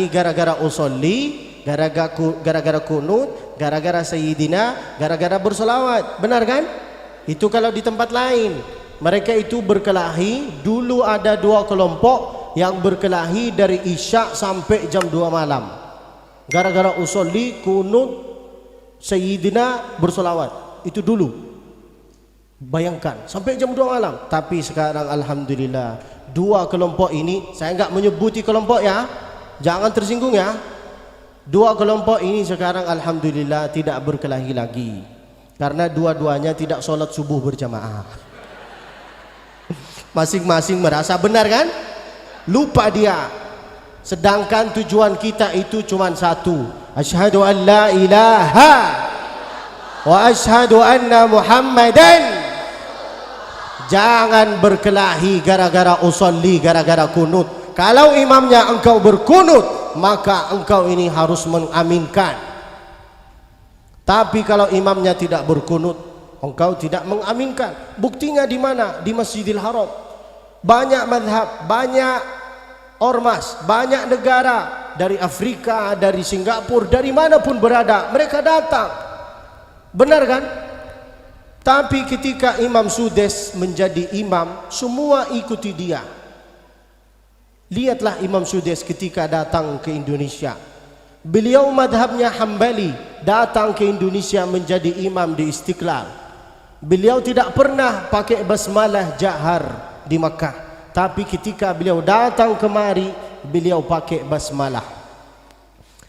gara-gara usolli, gara-gara kunut, gara-gara sayyidina, gara-gara bersolawat. Benar kan? Itu kalau di tempat lain mereka itu berkelahi. Dulu ada dua kelompok yang berkelahi dari Isya sampai jam 2 malam gara-gara usolli, kunut, sayyidina, bersolawat. Itu dulu. Bayangkan sampai jam 2 malam. Tapi sekarang alhamdulillah dua kelompok ini, saya enggak menyebuti kelompok ya, jangan tersinggung ya. Dua kelompok ini sekarang alhamdulillah tidak berkelahi lagi karena dua-duanya tidak sholat subuh berjamaah. Masing-masing merasa benar kan? Lupa dia. Sedangkan tujuan kita itu cuma satu. Asyhadu an la ilaha wa asyhadu anna Muhammadan. Jangan berkelahi gara-gara usolli, gara-gara kunut. Kalau imamnya engkau berkunut, maka engkau ini harus mengaminkan. Tapi kalau imamnya tidak berkunut, engkau tidak mengaminkan. Buktinya di mana? Di Masjidil Haram. Banyak mazhab, banyak ormas, banyak negara dari Afrika, dari Singapura, dari manapun berada, mereka datang. Benar kan? Tapi ketika Imam Sudes menjadi imam, semua ikuti dia. Lihatlah Imam Sudes ketika datang ke Indonesia. Beliau madhabnya Hambali, datang ke Indonesia menjadi imam di Istiqlal. Beliau tidak pernah pakai basmalah jahar di Makkah. Tapi ketika beliau datang kemari, beliau pakai basmalah.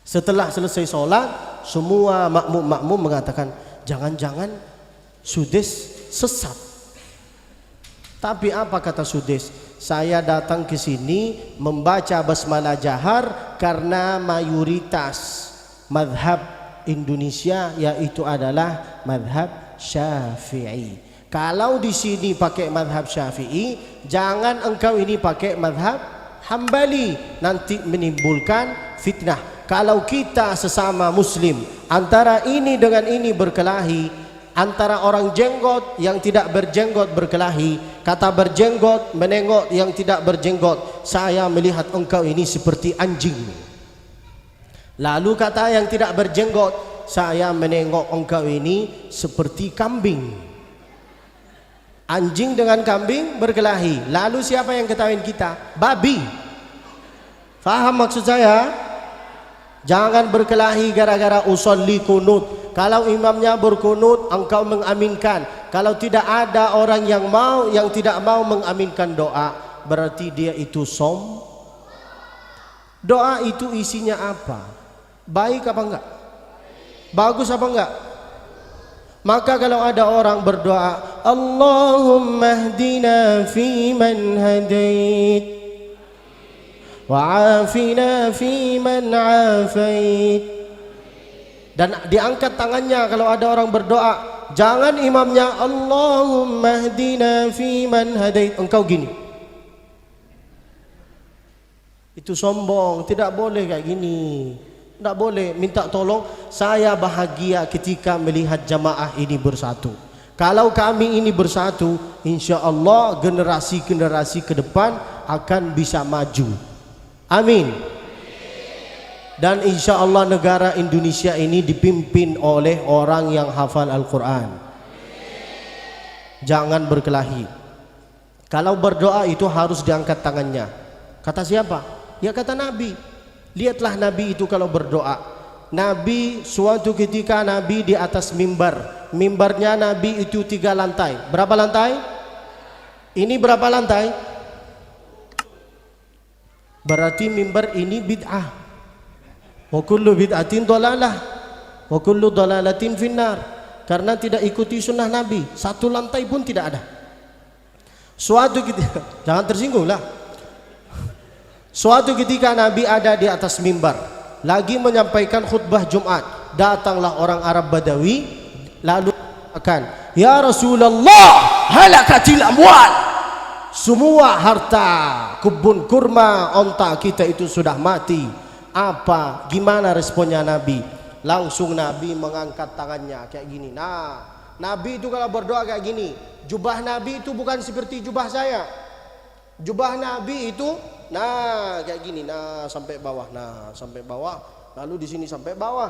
Setelah selesai sholat, semua makmum mengatakan, jangan-jangan Sudes sesat. Tapi apa kata Sudes? Saya datang ke sini membaca basmalah jahar karena mayoritas madhab Indonesia yaitu adalah madhab Syafi'i. Kalau di sini pakai madhab Syafi'i, jangan engkau ini pakai madhab Hambali, nanti menimbulkan fitnah. Kalau kita sesama Muslim antara ini dengan ini berkelahi, antara orang jenggot yang tidak berjenggot berkelahi. Kata berjenggot menengok yang tidak berjenggot, saya melihat engkau ini seperti anjing. Lalu kata yang tidak berjenggot, saya menengok engkau ini seperti kambing. Anjing dengan kambing berkelahi. Lalu siapa yang ketahuin kita? Babi. Faham maksud saya? Jangan berkelahi gara-gara usolli kunut. Kalau imamnya berkunut, engkau mengaminkan. Kalau tidak ada orang yang tidak mau mengaminkan doa, berarti dia itu Doa itu isinya apa? Baik apa enggak? Bagus apa enggak? Maka kalau ada orang berdoa, Allahumma hdina fi man hadait, wa'afina fi man afait. Dan diangkat tangannya kalau ada orang berdoa. Jangan imamnya Allahumma hdina fi man hadait, engkau gini. Itu sombong, tidak boleh kayak gini. Tidak boleh minta tolong. Saya bahagia ketika melihat jamaah ini bersatu. Kalau kami ini bersatu, insya Allah generasi-generasi ke depan akan bisa maju. Amin. Dan insya Allah negara Indonesia ini dipimpin oleh orang yang hafal Al-Quran. Jangan berkelahi. Kalau berdoa itu harus diangkat tangannya. Kata siapa? Ya kata Nabi. Lihatlah Nabi itu kalau berdoa. Nabi suatu ketika Nabi di atas mimbar. Mimbarnya Nabi itu 3 lantai. Berapa lantai? Ini berapa lantai? Berarti mimbar ini bid'ah. Wa kullu bid'atin dhalalah wa kullu dhalalatin finnar. Karena tidak ikuti sunnah Nabi, 1 lantai pun tidak ada. Suatu ketika, jangan tersinggung lah. Suatu ketika Nabi ada di atas mimbar, lagi menyampaikan khutbah Jumat. Datanglah orang Arab Badawi, lalu akan, ya Rasulullah, halakatil amwal. Semua harta, kebun kurma, onta kita itu sudah mati. Apa? Gimana responnya Nabi? Langsung Nabi mengangkat tangannya kayak gini. Nah, Nabi itu kalau berdoa kayak gini. Jubah Nabi itu bukan seperti jubah saya. Jubah Nabi itu, nah kayak gini. Nah sampai bawah. Nah sampai bawah. Lalu di sini sampai bawah.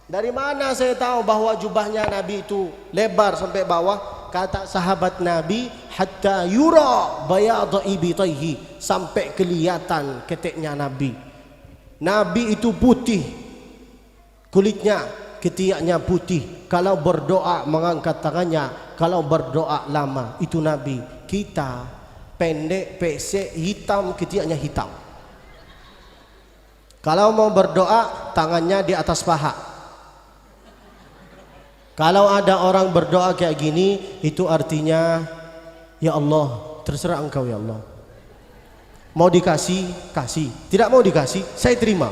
Dari mana saya tahu bahwa jubahnya Nabi itu lebar sampai bawah? Kata sahabat Nabi, hatta yura bayadha ibitaihi, sampai kelihatan keteknya Nabi. Nabi itu putih kulitnya, ketiaknya putih. Kalau berdoa mengangkat tangannya, kalau berdoa lama, itu Nabi. Kita pendek, pesek, hitam, ketiaknya hitam. Kalau mau berdoa, tangannya di atas paha. Kalau ada orang berdoa kayak gini, itu artinya, ya Allah, terserah engkau ya Allah. Mau dikasih, kasih. Tidak mau dikasih, saya terima.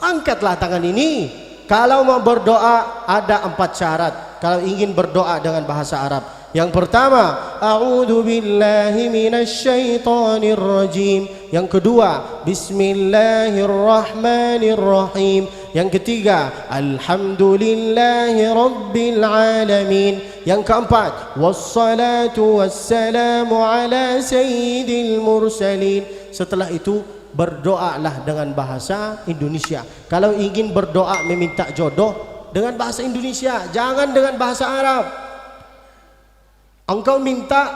Angkatlah tangan ini. Kalau mau berdoa ada 4 syarat. Kalau ingin berdoa dengan bahasa Arab. Yang pertama, a'udzu billahi minasyaitonir rajim. Yang kedua, bismillahirrahmanirrahim. Yang ketiga, alhamdulillahi rabbil alamin. Yang keempat, wassalatu wassalamu ala sayyidil mursalin. Setelah itu berdoalah dengan bahasa Indonesia. Kalau ingin berdoa meminta jodoh, dengan bahasa Indonesia, jangan dengan bahasa Arab. Engkau minta,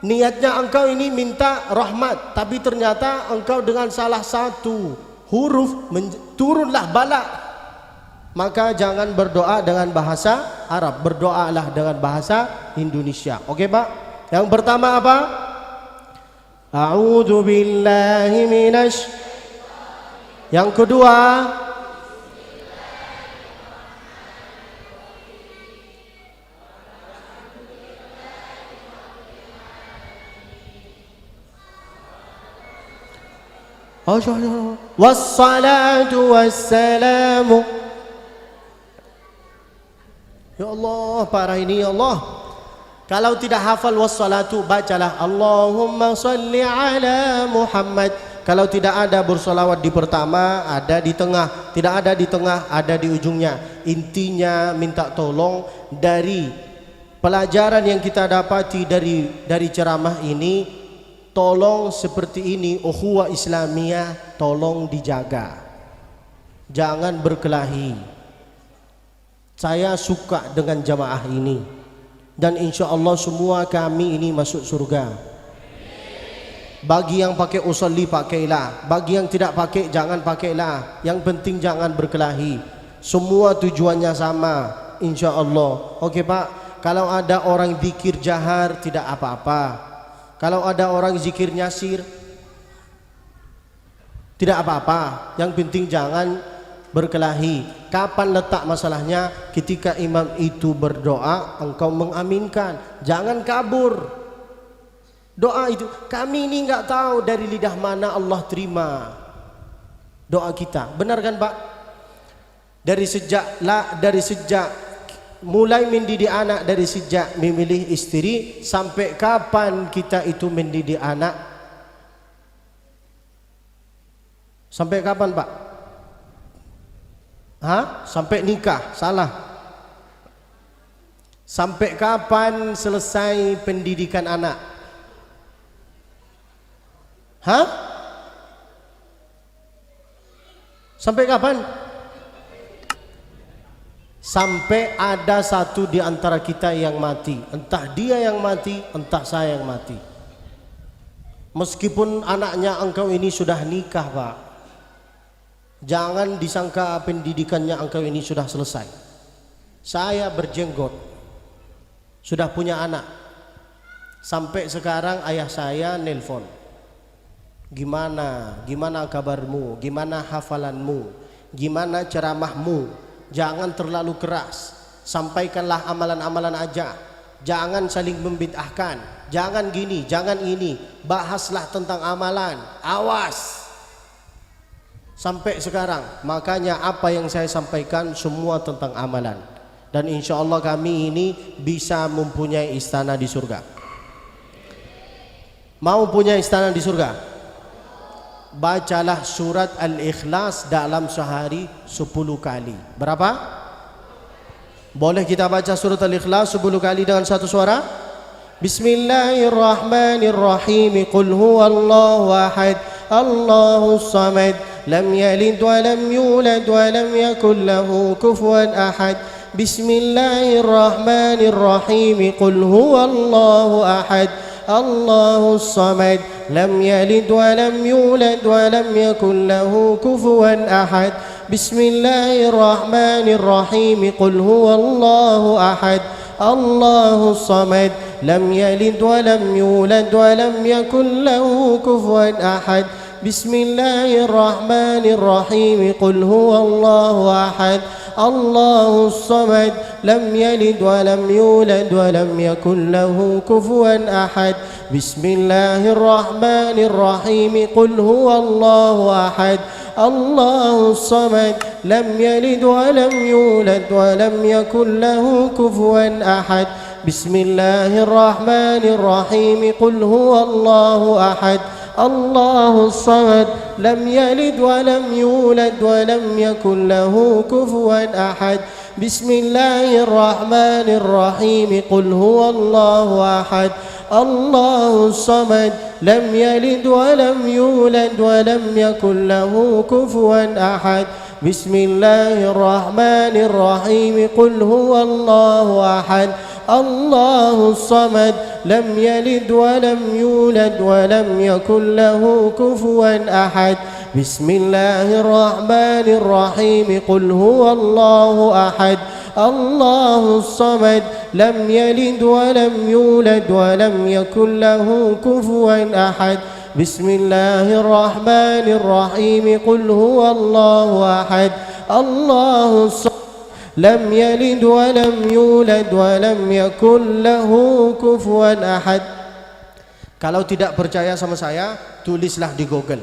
niatnya engkau ini minta rahmat, tapi ternyata engkau dengan salah satu huruf turunlah bala. Maka jangan berdoa dengan bahasa Arab, berdoalah dengan bahasa Indonesia. Oke Pak? Yang pertama apa? A'udzu billahi minasy. Yang kedua, wassalatu wassalamu. Ya Allah, parah ini ya Allah. Kalau tidak hafal wassalatu, bacalah Allahumma salli ala Muhammad Kalau tidak ada bersolawat di pertama, ada di tengah. Tidak ada di tengah, ada di ujungnya. Intinya minta tolong dari pelajaran yang kita dapati dari ceramah ini, tolong seperti ini, ukhuwah Islamiyah tolong dijaga. Jangan berkelahi. Saya suka dengan jamaah ini, dan insya Allah semua kami ini masuk surga. Bagi yang pakai usolli pakailah, bagi yang tidak pakai jangan pakailah. Yang penting jangan berkelahi. Semua tujuannya sama, insya Allah. Oke Pak, kalau ada orang zikir jahar tidak apa-apa. Kalau ada orang zikir nyasir tidak apa-apa. Yang penting jangan berkelahi. Kapan letak masalahnya? Ketika imam itu berdoa, engkau mengaminkan, jangan kabur. Doa itu kami ini nggak tahu dari lidah mana Allah terima doa kita. Benar kan Pak? Dari sejak mulai mendidik anak, dari sejak memilih istri, sampai kapan kita itu mendidik anak? Sampai kapan Pak? Sampai nikah? Salah. Sampai kapan selesai pendidikan anak? Sampai kapan? Sampai ada satu di antara kita yang mati. Entah dia yang mati, entah saya yang mati. Meskipun anaknya engkau ini sudah nikah Pak, jangan disangka pendidikannya engkau ini sudah selesai. Saya berjenggot, sudah punya anak. Sampai sekarang ayah saya nelpon, gimana kabarmu, gimana hafalanmu, gimana ceramahmu. Jangan terlalu keras, sampaikanlah amalan-amalan aja. Jangan saling membid'ahkan, jangan gini, jangan ini. Bahaslah tentang amalan, awas. Sampai sekarang, makanya apa yang saya sampaikan semua tentang amalan. Dan insya Allah kami ini bisa mempunyai istana di surga. Mau punya istana di surga? Bacalah surat Al-Ikhlas dalam sehari 10 kali. Berapa? Boleh kita baca surat Al-Ikhlas 10 kali dengan satu suara? Bismillahirrahmanirrahim. Qul huwallahu ahad, Allahus samad, lam yalid wa lam yulad wa lam yakul lahu kufuwan ahad. Bismillahirrahmanirrahim. Qul huwallahu ahad, Allahus samad, lam yalid wa lam yulad wa lam yakul lahu kufuwan ahad. Bismillahirrahmanirrahim. Qul huwallahu ahad, Allahus samad, lam yalid wa lam yulad wa lam yakul lahu kufuwan ahad. Bismillahirrahmanirrahim. Qul huwallahu ahad, Allahus samad, lam yalid wa lam yulad wa lam yakul lahu kufuwan ahad. Bismillahirrahmanirrahim. Qul huwallahu ahad, Allahus samad, lam yalid wa lam yulad wa lam yakul lahu kufuwan ahad. Bismillahirrahmanirrahim. Qul huwallahu ahad, Allahus samad, lam yalid wa lam yulad wa lam yakul lahu kufuwan ahad. Bismillahirrahmanirrahim. Qul huwallahu ahad, Allahus samad, lam yalid wa lam yulad wa lam yakul lahu kufuwan ahad. Bismillahirrahmanirrahim. Qul huwallahu ahad, Allahus samad, lam yalid wa lam yulad wa lam yakul lahu kufuwan ahad. Bismillahirrahmanirrahim. Qul huwallahu ahad, Allahus samad, lam yalid wa lam yulad wa lam yakul lahu kufuwan ahad. Bismillahirrahmanirrahim. Qul huwallahu ahad, Allahus samad, lam yalid wa lam yulad wa lam yakul lahu kufuwan ahad. Kalau tidak percaya sama saya, tulislah di Google.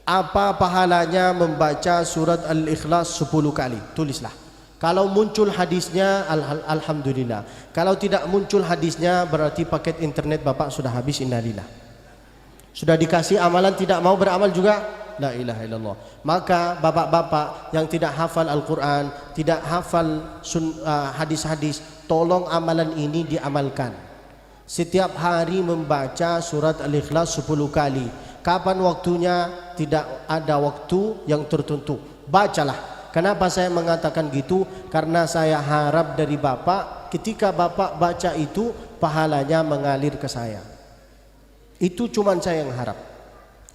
Apa pahalanya membaca surat Al-Ikhlas 10 kali? Tulislah. Kalau muncul hadisnya, alhamdulillah. Kalau tidak muncul hadisnya, berarti paket internet Bapak sudah habis, innalillah. Sudah dikasih amalan tidak mau beramal juga, la ilaha illallah. Maka bapak-bapak yang tidak hafal Al-Quran, tidak hafal hadis-hadis, tolong amalan ini diamalkan. Setiap hari membaca surat Al-Ikhlas 10 kali. Kapan waktunya? Tidak ada waktu yang tertentu. Bacalah. Kenapa saya mengatakan gitu? Karena saya harap dari bapak, ketika bapak baca itu, pahalanya mengalir ke saya. Itu cuma saya yang harap.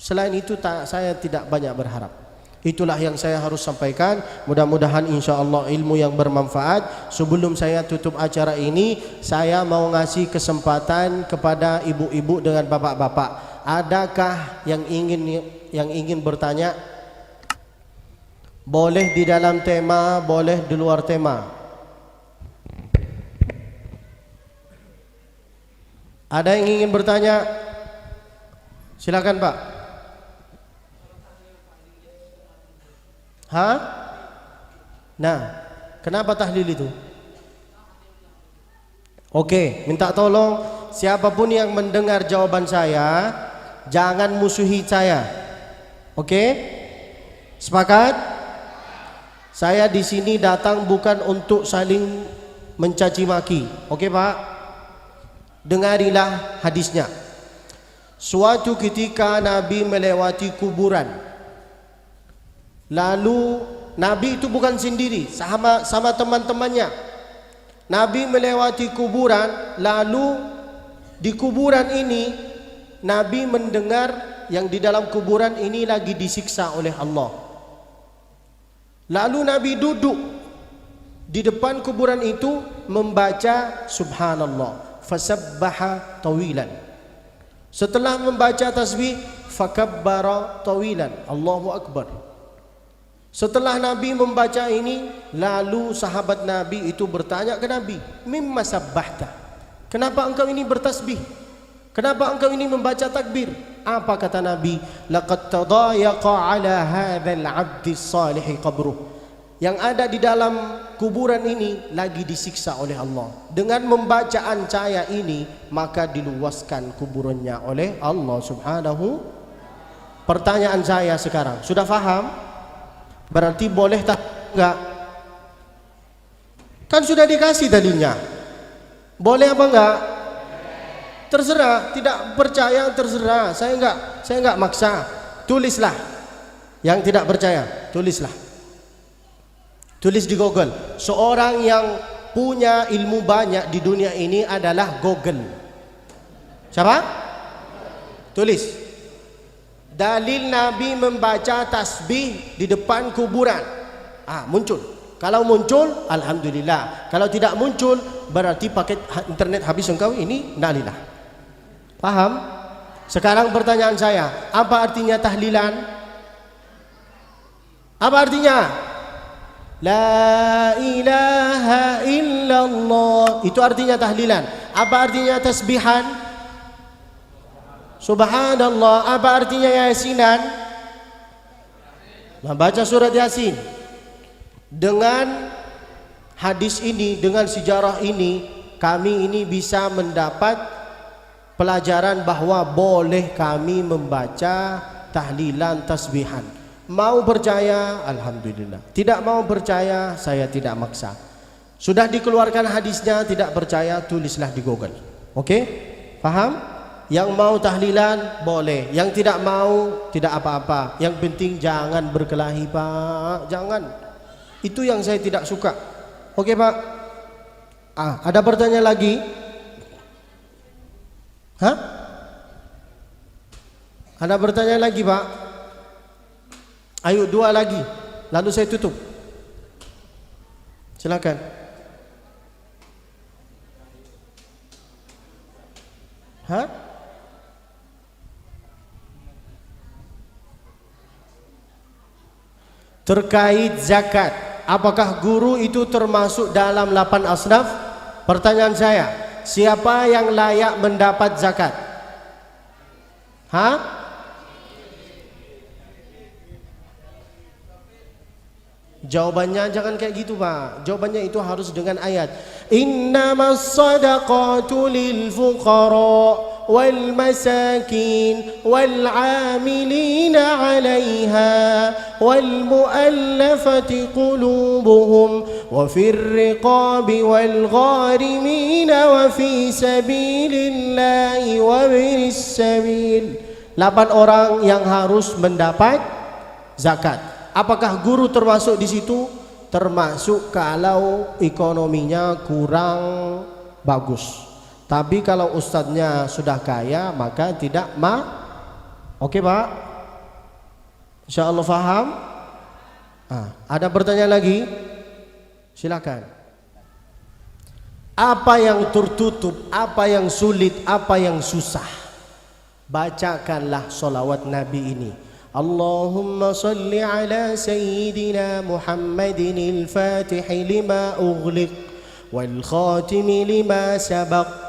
Selain itu saya tidak banyak berharap. Itulah yang saya harus sampaikan. Mudah-mudahan insya Allah ilmu yang bermanfaat. Sebelum saya tutup acara ini, saya mau ngasih kesempatan kepada ibu-ibu dengan bapak-bapak. Adakah yang ingin bertanya? Boleh di dalam tema, boleh di luar tema. Ada yang ingin bertanya? Silakan Pak. Hah? Nah, kenapa tahlil itu? Oke, minta tolong siapapun yang mendengar jawaban saya, jangan musuhi saya. Oke? Sepakat? Saya di sini datang bukan untuk saling mencaci maki. Oke, Pak? Dengarilah hadisnya. Suatu ketika Nabi melewati kuburan. Lalu Nabi itu bukan sendiri, sama teman-temannya. Nabi melewati kuburan, lalu di kuburan ini Nabi mendengar yang di dalam kuburan ini lagi disiksa oleh Allah. Lalu Nabi duduk di depan kuburan itu membaca subhanallah, fasabbaha tawilan. Setelah membaca tasbih, fakabbara tawilan, Allahu Akbar. Setelah Nabi membaca ini, lalu sahabat Nabi itu bertanya ke Nabi, mimma sabbahta? Kenapa engkau ini bertasbih? Kenapa engkau ini membaca takbir? Apa kata Nabi? Laqad tadayaqa ala hadzal 'abdi salih qabruh. Yang ada di dalam kuburan ini lagi disiksa oleh Allah. Dengan membacaan saya ini, maka diluaskan kuburannya oleh Allah Subhanahu. Pertanyaan saya sekarang, sudah faham? Berarti boleh tak enggak? Kan sudah dikasih dalilnya. Boleh apa enggak? Terserah, tidak percaya terserah. Saya enggak maksa. Tulislah. Yang tidak percaya, tulislah. Tulis di Google. Seorang yang punya ilmu banyak di dunia ini adalah Google. Siapa? Tulis. Dalil Nabi membaca tasbih di depan kuburan. Muncul. Kalau muncul, alhamdulillah. Kalau tidak muncul, berarti paket internet habis engkau ini, nalilah. Paham? Sekarang pertanyaan saya, apa artinya tahlilan? Apa artinya? La ilaha illallah. Itu artinya tahlilan. Apa artinya tasbihan? Subhanallah. Apa artinya yasinan? Membaca surat Yasin. Dengan hadis ini, dengan sejarah ini, kami ini bisa mendapat pelajaran bahwa boleh kami membaca tahlilan, tasbihan. Mau percaya, alhamdulillah. Tidak mau percaya, saya tidak maksa. Sudah dikeluarkan hadisnya, tidak percaya, tulislah di Google. Oke? Paham? Yang mau tahlilan, boleh. Yang tidak mau, tidak apa-apa. Yang penting jangan berkelahi, Pak. Jangan. Itu yang saya tidak suka. Oke, Pak? Ada pertanyaan lagi? Hah? Ada pertanyaan lagi, Pak? Ayo 2 lagi, lalu saya tutup. Silakan. Hah? Terkait zakat, apakah guru itu termasuk dalam 8 asnaf? Pertanyaan saya, siapa yang layak mendapat zakat? Hah? Jawabannya jangan kayak gitu, Pak. Jawabannya itu harus dengan ayat. Innamas shadaqatu lil fuqara والمساكين والعاملين عليها والمؤلفة قلوبهم وفي الرقاب والغارمين وفي سبيل الله وابن السبيل. 8 orang yang harus mendapat zakat. Apakah guru termasuk di situ? Termasuk kalau ekonominya kurang bagus. Tapi kalau ustadznya sudah kaya maka tidak Oke Pak? Insyaallah faham? Ada pertanyaan lagi? Silakan. Apa yang tertutup, apa yang sulit, apa yang susah? Bacakanlah salawat Nabi ini. Allahumma salli ala sayyidina Muhammadin al-Fatih lima ughliq wal khatimi lima sabaq.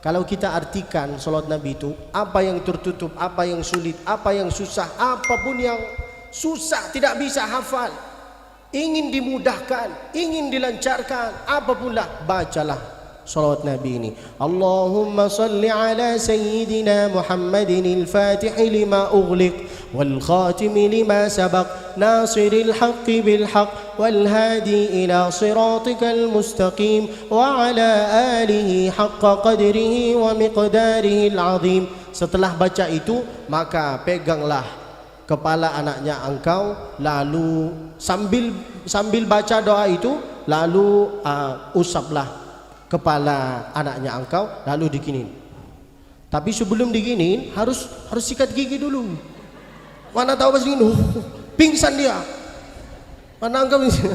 Kalau kita artikan salat Nabi itu, apa yang tertutup, apa yang sulit, apa yang susah, apapun yang susah tidak bisa hafal, ingin dimudahkan, ingin dilancarkan, apapunlah, bacalah salawat Nabi ini. Allahumma salli ala sayyidina Muhammadin al-Fatih lima ughliq wal khatimi lima sabaq nasiril haqqi bil haqq wal hadi ila siratikal mustaqim wa ala alihi haqqa qadrihi wa miqdarihi al-azim. Setelah baca itu maka peganglah kepala anaknya engkau, lalu sambil baca doa itu lalu usaplah kepala anaknya engkau, lalu diginin. Tapi sebelum diginin harus sikat gigi dulu. Mana tahu pas dingin, pingsan dia. Mana engkau pingsan.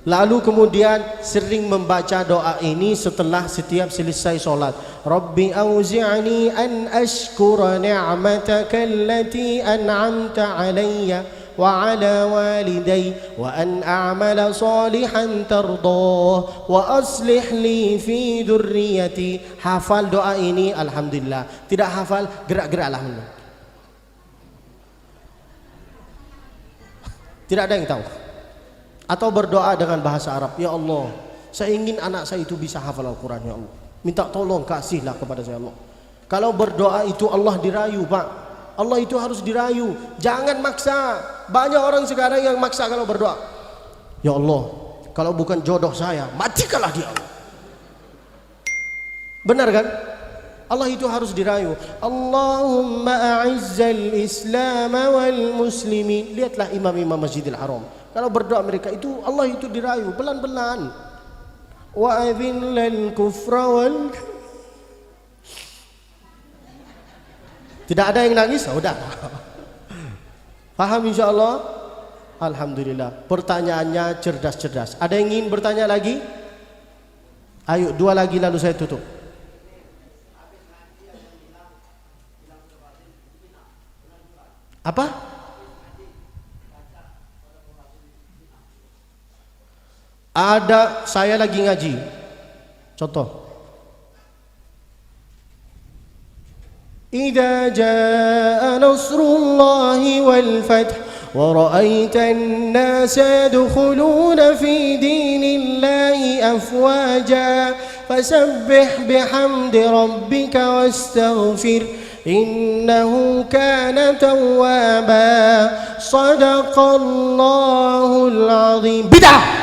Lalu kemudian sering membaca doa ini setelah setiap selesai solat. Rabbi auzi'ni an ashkura ni'mataka allati an'amta alayya wa ala waliday wa an a'mala salihan tardah wa aslih li fi dhurriyyati. Hafal doa ini alhamdulillah. Tidak hafal gerak-gerak alhamdulillah. Tidak ada yang tahu. Atau berdoa dengan bahasa Arab, ya Allah, saya ingin anak saya itu bisa hafal Al-Quran, ya Allah, minta tolong kasihlah kepada saya, Allah. Kalau berdoa itu Allah dirayu, Pak. Allah itu harus dirayu, jangan maksa. Banyak orang sekarang yang maksa kalau berdoa. Ya Allah, kalau bukan jodoh saya, matikanlah dia, Allah. Benar kan? Allah itu harus dirayu. Allahumma a'izzal Islam wal muslimin. Lihatlah imam-imam Masjidil Haram, kalau berdoa mereka itu Allah itu dirayu pelan-pelan. Wa adhillal kufra wal. Tidak ada yang nangis, sudah. Paham insyaallah? Alhamdulillah. Pertanyaannya cerdas-cerdas. Ada yang ingin bertanya lagi? Ayo, 2 lagi lalu saya tutup. Apa? Ada, saya lagi ngaji. Contoh. Idza jaa nasrullahi wal fath wa ra'aitan nasa yadkhuluna fi dinillahi afwaja fasabbih bihamdi rabbika wastaghfir innahu kana tawwaba. Shadaqallahul azim. Bidah.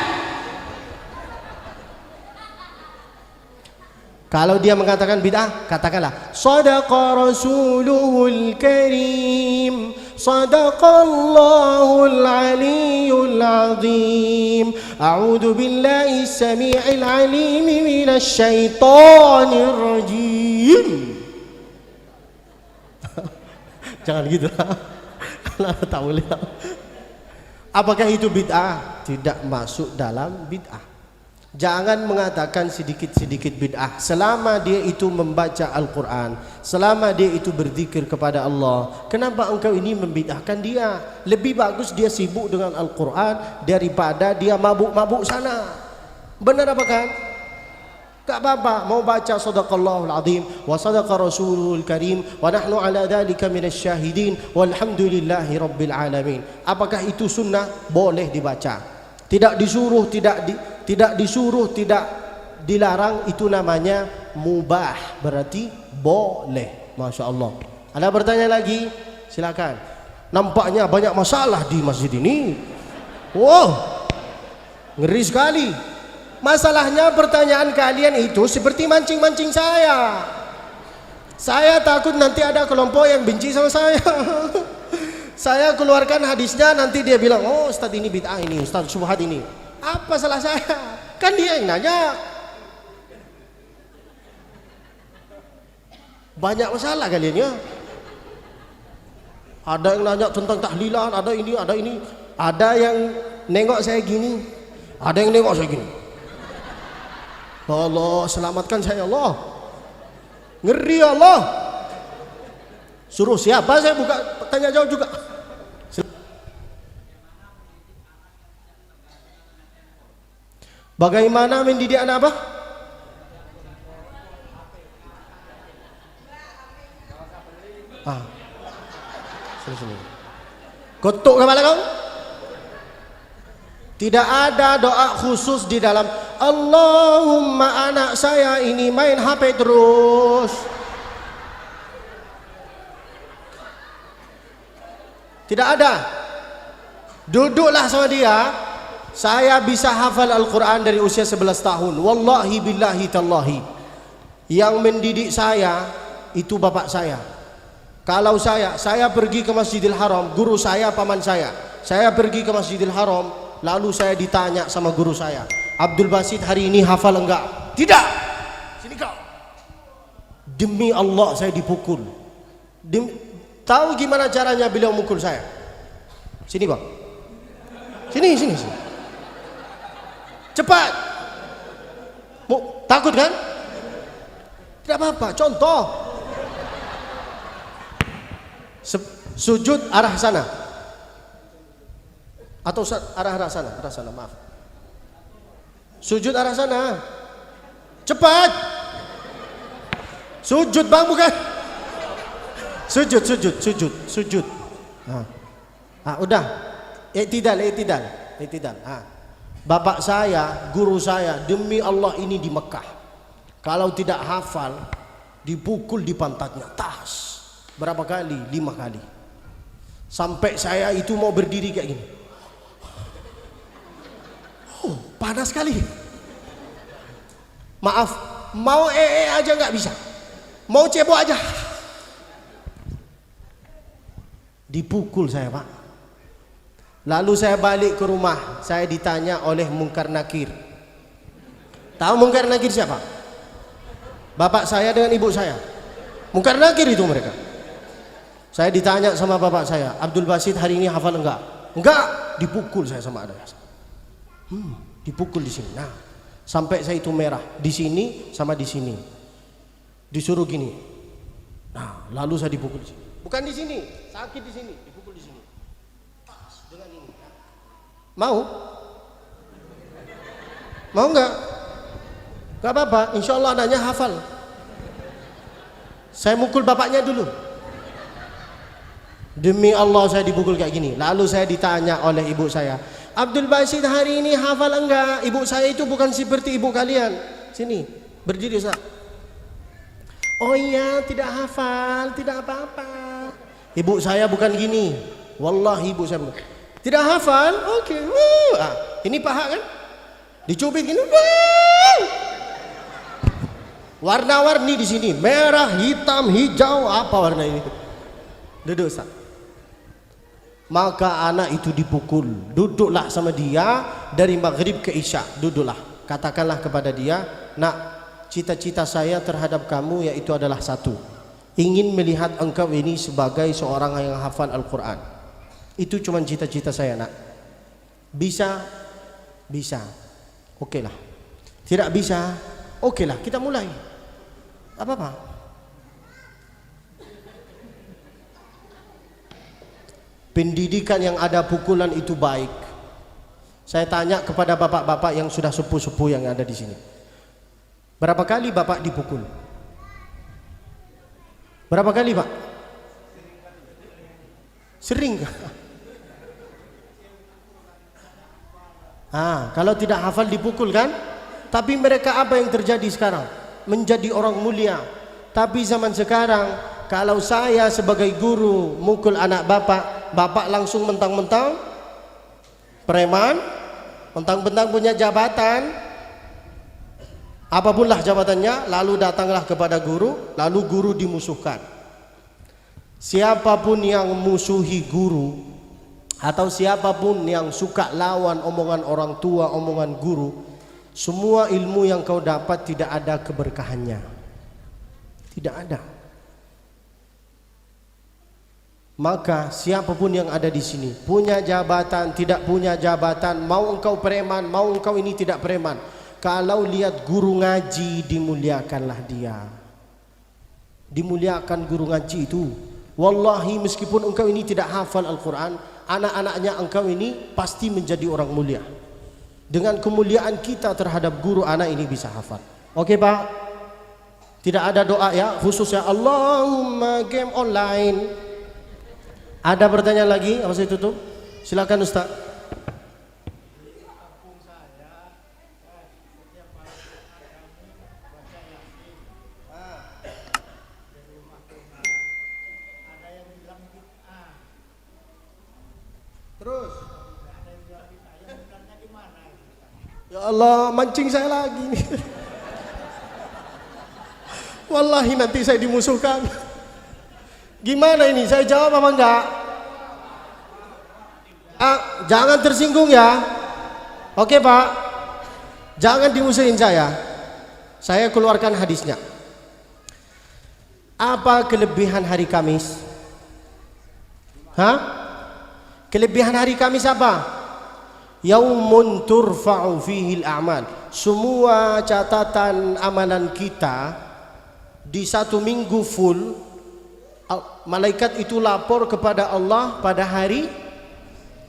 Kalau dia mengatakan bid'ah, katakanlah Shadaqa Rasuluhul Karim, Shadaqallahul Aliyyul Azim. A'udzu billahi samii'il 'aliim minasy syaithanir rajim. Jangan gitu. Tak boleh. Apakah itu bid'ah? Tidak masuk dalam bid'ah. Jangan mengatakan sedikit-sedikit bid'ah. Selama dia itu membaca Al-Quran, selama dia itu berzikir kepada Allah, kenapa engkau ini membid'ahkan dia? Lebih bagus dia sibuk dengan Al-Quran daripada dia mabuk-mabuk sana. Benar apa kan? Tak apa-apa, mau baca Shadaqallahul Azim wa Shadaqa Rasulul Karim wa nahnu ala dhalika minasy syahidin walhamdulillahi rabbil alamin. Apakah itu sunnah? Boleh dibaca. Tidak disuruh, tidak disuruh, tidak dilarang, itu namanya mubah, berarti boleh. Masya Allah. Ada bertanya lagi? Silakan. Nampaknya banyak masalah di masjid ini. Wow, ngeri sekali. Masalahnya pertanyaan kalian itu seperti mancing-mancing saya. Saya takut nanti ada kelompok yang benci sama saya. Saya keluarkan hadisnya, nanti dia bilang, oh Ustadz ini bid'ah ini, Ustadz syubhat ini. Apa salah saya? Kan dia yang nanya. Banyak masalah kalian ya. Ada yang nanya tentang tahlilan, ada ini, ada ini. Ada yang nengok saya gini, ada yang nengok saya gini. Allah selamatkan saya Allah. Ngeri Allah. Suruh siapa saya buka tanya jawab juga. Bagaimana mendidik anak apa? Sini. Kotok kepala kau? Tidak ada doa khusus di dalam Allahumma anak saya ini main HP terus. Tidak ada. Duduklah sama dia. Saya bisa hafal Al-Quran dari usia 11 tahun. Wallahi billahi tallahi. Yang mendidik saya itu bapak saya. Kalau saya pergi ke Masjidil Haram, guru saya, paman saya. Saya pergi ke Masjidil Haram, lalu saya ditanya sama guru saya, Abdul Basit hari ini hafal enggak? Tidak. Sini kau. Demi Allah saya dipukul. Tahu gimana caranya beliau mukul saya? Sini bang. Sini. Cepat. Takut kan? Tidak apa-apa. Contoh. Sujud arah sana. Atau arah sana, maaf. Sujud arah sana. Cepat. Sujud bang, bukan. Sujud. Udah. I'tidal. Bapak saya, guru saya, demi Allah ini di Mekah. Kalau tidak hafal, dipukul di pantatnya. Tas. Berapa kali? 5 kali. Sampai saya itu mau berdiri kayak gini. Panas sekali. Maaf, mau aja nggak bisa. Mau cebok aja. Dipukul saya pak. Lalu saya balik ke rumah. Saya ditanya oleh Munkar Nakir. Tahu Munkar Nakir siapa? Bapak saya dengan ibu saya. Munkar Nakir itu mereka. Saya ditanya sama bapak saya, Abdul Basit hari ini hafal enggak? Enggak, dipukul saya sama ada. Dipukul di sini. Nah, sampai saya itu merah di sini sama di sini. Disuruh gini. Nah, lalu saya dipukul di sini. Bukan di sini, sakit di sini, dipukul di sini. Dengan ini. Mau? Mau enggak? Enggak apa-apa, insya Allah anaknya hafal. Saya mukul bapaknya dulu. Demi Allah saya dipukul kayak gini. Lalu saya ditanya oleh ibu saya, Abdul Basit hari ini hafal enggak? Ibu saya itu bukan seperti ibu kalian. Sini, berdiri Ustaz. Oh iya, tidak hafal, tidak apa-apa. Ibu saya bukan gini. Wallahi ibu saya bukan. Tidak hafal? Oke. Ini paha kan? Dicubit gini. Warna-warni di sini, merah, hitam, hijau, apa warna ini? Duduk Ustaz. Maka anak itu dipukul. Duduklah sama dia dari maghrib ke isya. Duduklah. Katakanlah kepada dia, nak, cita-cita saya terhadap kamu yaitu adalah satu. Ingin melihat engkau ini sebagai seorang yang hafal Al-Quran. Itu cuma cita-cita saya nak. Bisa? Bisa. Oke lah. Tidak bisa? Oke lah, kita mulai. Apa-apa? Pendidikan yang ada pukulan itu baik. Saya tanya kepada bapak-bapak yang sudah sepuh-sepuh yang ada di sini. Berapa kali bapak dipukul? Berapa kali pak? Sering. Kalau tidak hafal dipukul kan? Tapi mereka apa yang terjadi sekarang? Menjadi orang mulia. Tapi zaman sekarang kalau saya sebagai guru mukul anak bapak, bapak langsung mentang-mentang preman, mentang-mentang punya jabatan, apapunlah jabatannya, lalu datanglah kepada guru, lalu guru dimusuhkan. Siapapun yang musuhi guru atau siapapun yang suka lawan omongan orang tua, omongan guru, semua ilmu yang kau dapat tidak ada keberkahannya. Tidak ada. Maka siapapun yang ada di sini, punya jabatan, tidak punya jabatan, mau engkau preman, mau engkau ini tidak preman, kalau lihat guru ngaji, dimuliakanlah dia. Dimuliakan guru ngaji itu. Wallahi meskipun engkau ini tidak hafal Al-Quran, anak-anaknya engkau ini pasti menjadi orang mulia. Dengan kemuliaan kita terhadap guru, anak ini bisa hafal. Oke Pak? Tidak ada doa ya, khususnya Allahumma game online. Ada pertanyaan lagi? Apa saya tutup? Silakan Ustaz. Terus, ya Allah, mancing saya lagi nih. Wallahi nanti saya dimusuhkan. Gimana ini? Saya jawab apa enggak? Jangan tersinggung ya. Oke Pak, jangan dimusuhin saya. Saya keluarkan hadisnya. Apa kelebihan hari Kamis? Hah? Kelebihan hari Kamis apa? Yaumun turfa'u fihil a'mal. Semua catatan amalan kita di satu minggu full, malaikat itu lapor kepada Allah pada hari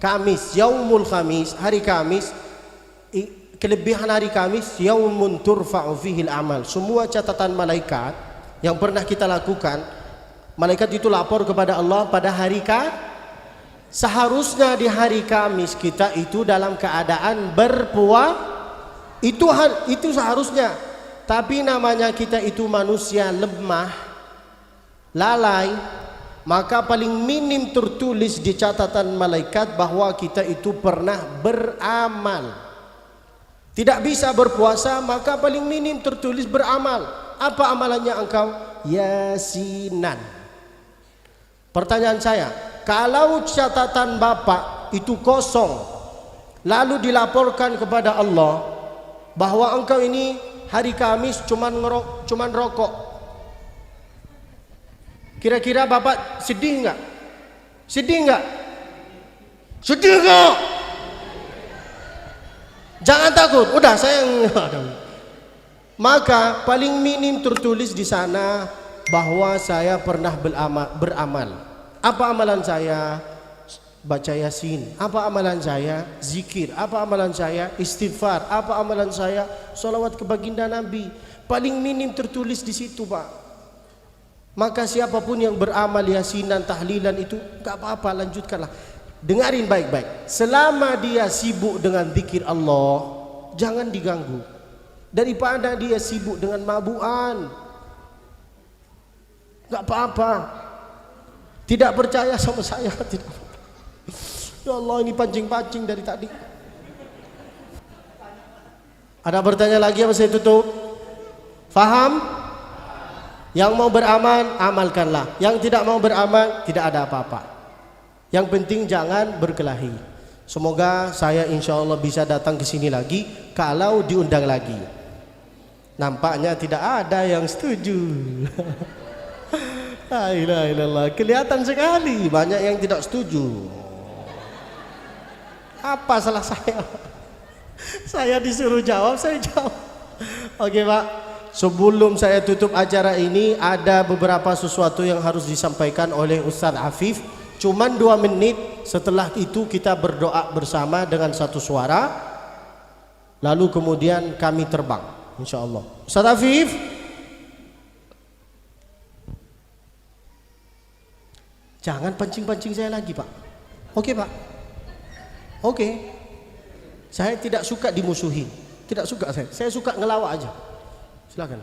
Kamis, yaumul Kamis, hari Kamis. Kelebihan hari Kamis, yaumun turfa'u fihil a'mal. Semua catatan malaikat yang pernah kita lakukan, malaikat itu lapor kepada Allah pada hari Kamis. Seharusnya di hari Kamis kita itu dalam keadaan berpuasa, itu seharusnya. Tapi namanya kita itu manusia lemah, lalai, maka paling minim tertulis di catatan malaikat bahwa kita itu pernah beramal. Tidak bisa berpuasa, maka paling minim tertulis beramal. Apa amalannya engkau? Yasinan. Pertanyaan saya, kalau catatan bapak itu kosong, lalu dilaporkan kepada Allah bahwa engkau ini hari Kamis cuman rokok, kira-kira bapak sedih enggak? Sedih enggak? Sedih enggak? Jangan takut, udah saya maka paling minim tertulis di sana bahwa saya pernah beramal. Apa amalan saya? Baca Yasin. Apa amalan saya? Zikir. Apa amalan saya? Istighfar. Apa amalan saya? Salawat ke baginda Nabi. Paling minim tertulis di situ, Pak. Maka siapapun yang beramal yasinan, tahlilan itu enggak apa-apa, lanjutkanlah. Dengarin baik-baik. Selama dia sibuk dengan zikir Allah, jangan diganggu. Daripada dia sibuk dengan mabuan, enggak apa-apa. Tidak percaya sama saya, tidak. Ya Allah, ini pancing-pancing dari tadi. Ada pertanyaan lagi apa saya tutup? Faham? Yang mau beramal, amalkanlah. Yang tidak mau beramal, tidak ada apa-apa. Yang penting jangan berkelahi. Semoga saya insya Allah bisa datang ke sini lagi kalau diundang lagi. Nampaknya tidak ada yang setuju. La ilaha illallah. Kelihatan sekali banyak yang tidak setuju. Apa salah saya? Saya disuruh jawab, saya jawab. Oke Pak, sebelum saya tutup acara ini, ada beberapa sesuatu yang harus disampaikan oleh Ustadz Afif. Cuman 2 menit, setelah itu kita berdoa bersama dengan satu suara, lalu kemudian kami terbang insya Allah. Ustadz Afif, jangan pancing-pancing saya lagi Pak. Oke Pak. Oke. Saya tidak suka dimusuhin. Tidak suka saya. Saya suka ngelawak aja. Silakan.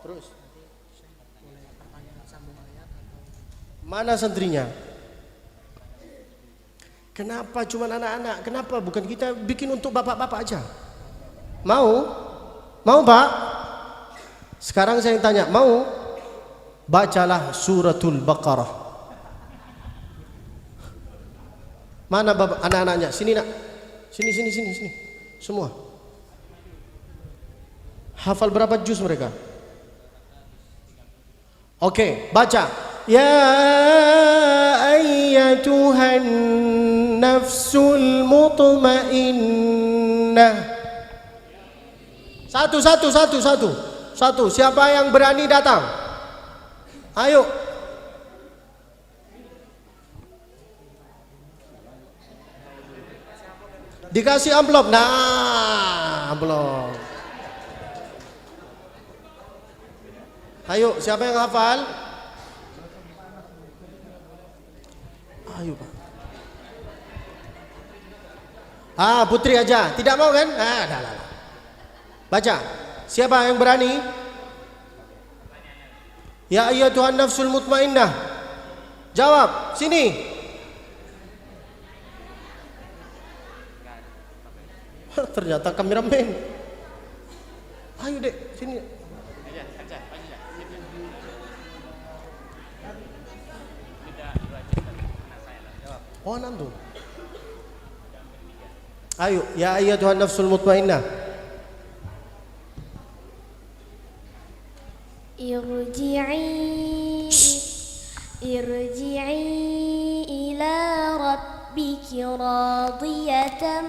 Terus. Mana santrinya? Kenapa cuma anak-anak? Kenapa bukan kita bikin untuk bapak-bapak aja? Mau? Mau Pak? Sekarang saya tanya, mau? Bacalah suratul Baqarah. Mana bapak anak-anaknya? Sini nak. Sini. Semua. Hafal berapa juz mereka? Oke, baca. Ya ayyatuhan nafsul mutmainnah. Satu. Siapa yang berani datang? Ayo. Dikasih amplop. Nah, amplop. Ayo, siapa yang hafal? Ayo Pak. Putri aja. Tidak mau kan? Dah. Baca. Siapa yang berani? Ya ayyatuhan nafsul mutmainnah. Jawab. Sini. Ternyata kameramen. Ayo dek, sini. Oh, nanti. Ayo, ya ayyatuhan nafsul mutmainnah. Irji'i ila rabbiki radiyatan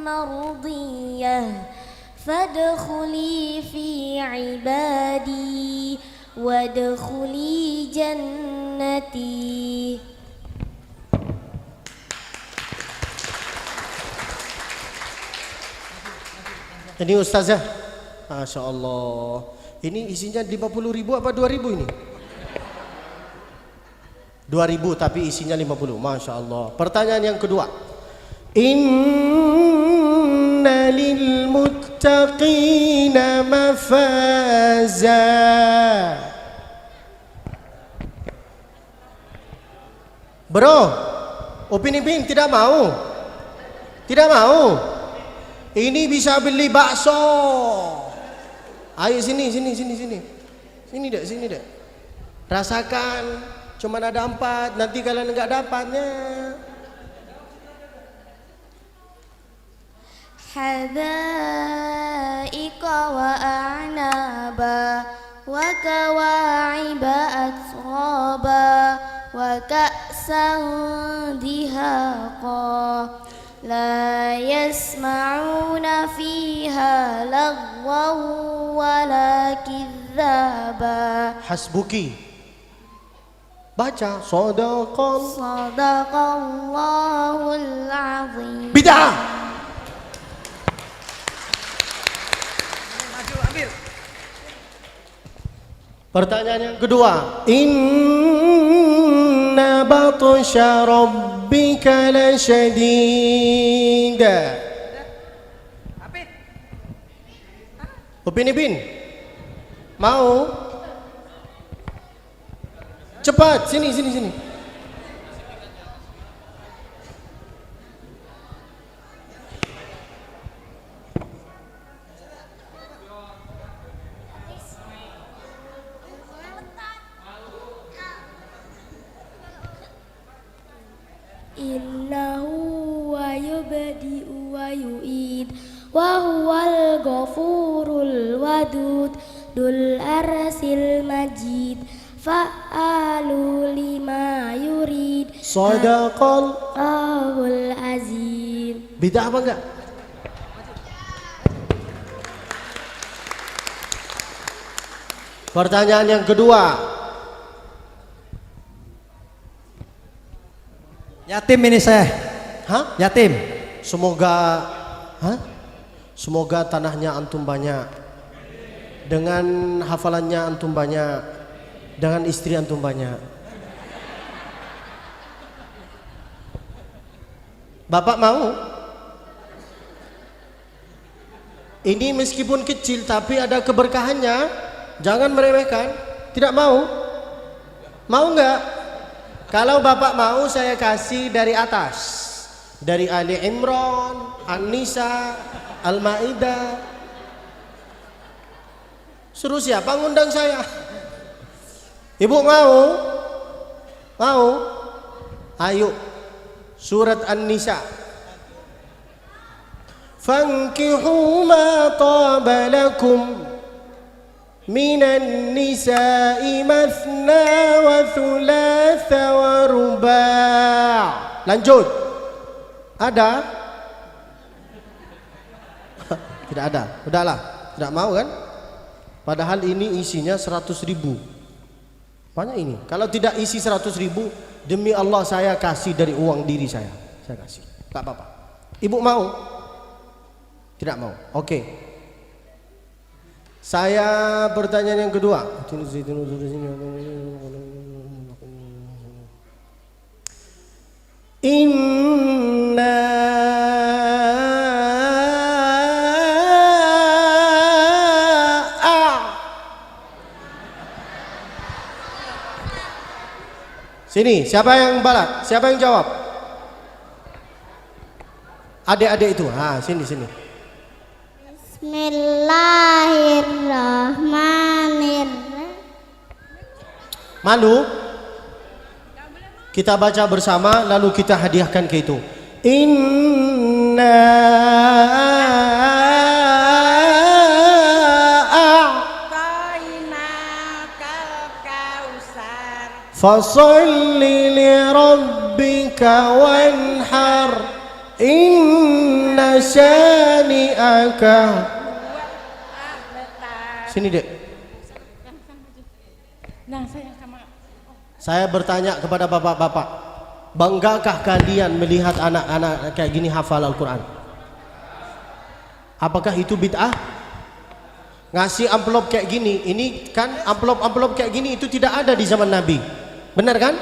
mardiyah fadkhuli fi ibadi wadkhuli jannati. Ini ustazah. Masya Allah. Ini isinya 50.000 apa 2.000 ini? 2.000 tapi isinya 50. Masya Allah. Pertanyaan yang kedua. Inna lil muttaqina mafaza. Bro, Upin Ipin tidak mau? Tidak mau? Ini bisa beli bakso. Ayo sini. Sini dek. Rasakan. Cuma ada 4. Nanti kalian enggak dapatnya. Hadaika wa a'naba wa kawa'iba atraba wa ka'san dihaqa. La yasma'una fiha lagwan wala kidzaba. Hasbuki. Baca. Sadaqallahul azim. Bid'ah. Maju, ambil. Pertanyaan yang kedua. Inna batsha rabbika lasyadid. Apit. Upin Ipin. Mau? Cepat, sini. Innahu wa yubdi'u wa yu'id wa huwal ghafurul wadud dul arsil majid fa'alu lima yurid. Sadaqallahul azim. Bid'ah apa enggak? Pertanyaan yang kedua. Yatim ini saya. Hah? Yatim. Semoga tanahnya antum banyak. Dengan hafalannya antum banyak. Dengan istri antum banyak. Bapak mau? Ini meskipun kecil tapi ada keberkahannya. Jangan meremehkan. Tidak mau? Mau enggak? Kalau Bapak mau saya kasih dari atas. Dari Ali Imran, An-Nisa, Al-Maidah. Suruh siapa ngundang saya? Ibu mau? Mau? Ayo. Surat An-Nisa. Fankihu ma taba lakum minan nisa'i mathna wa thulatha wa ruba'. Lanjut. Ada? Tidak ada. Udahlah. Tidak mau kan? Padahal ini isinya 100.000. Banyak ini. Kalau tidak isi 100.000, demi Allah saya kasih dari uang diri saya. Saya kasih. Tak apa-apa. Ibu mau? Tidak mau. Oke. Saya pertanyaan yang kedua. Inna Sini, siapa yang balas? Siapa yang jawab? Adik-adik itu. Sini. Bismillahirrahmanirrahim. Malu? Kita baca bersama lalu kita hadiahkan ke itu. Inna fasalli li rabbika wanhar inna syani'aka. Sini dek. Saya bertanya kepada bapak-bapak, banggakah kalian melihat anak-anak kayak gini hafal Al-Quran? Apakah itu bid'ah? Ngasih amplop kayak gini, ini kan amplop kayak gini itu tidak ada di zaman Nabi. Benar kan?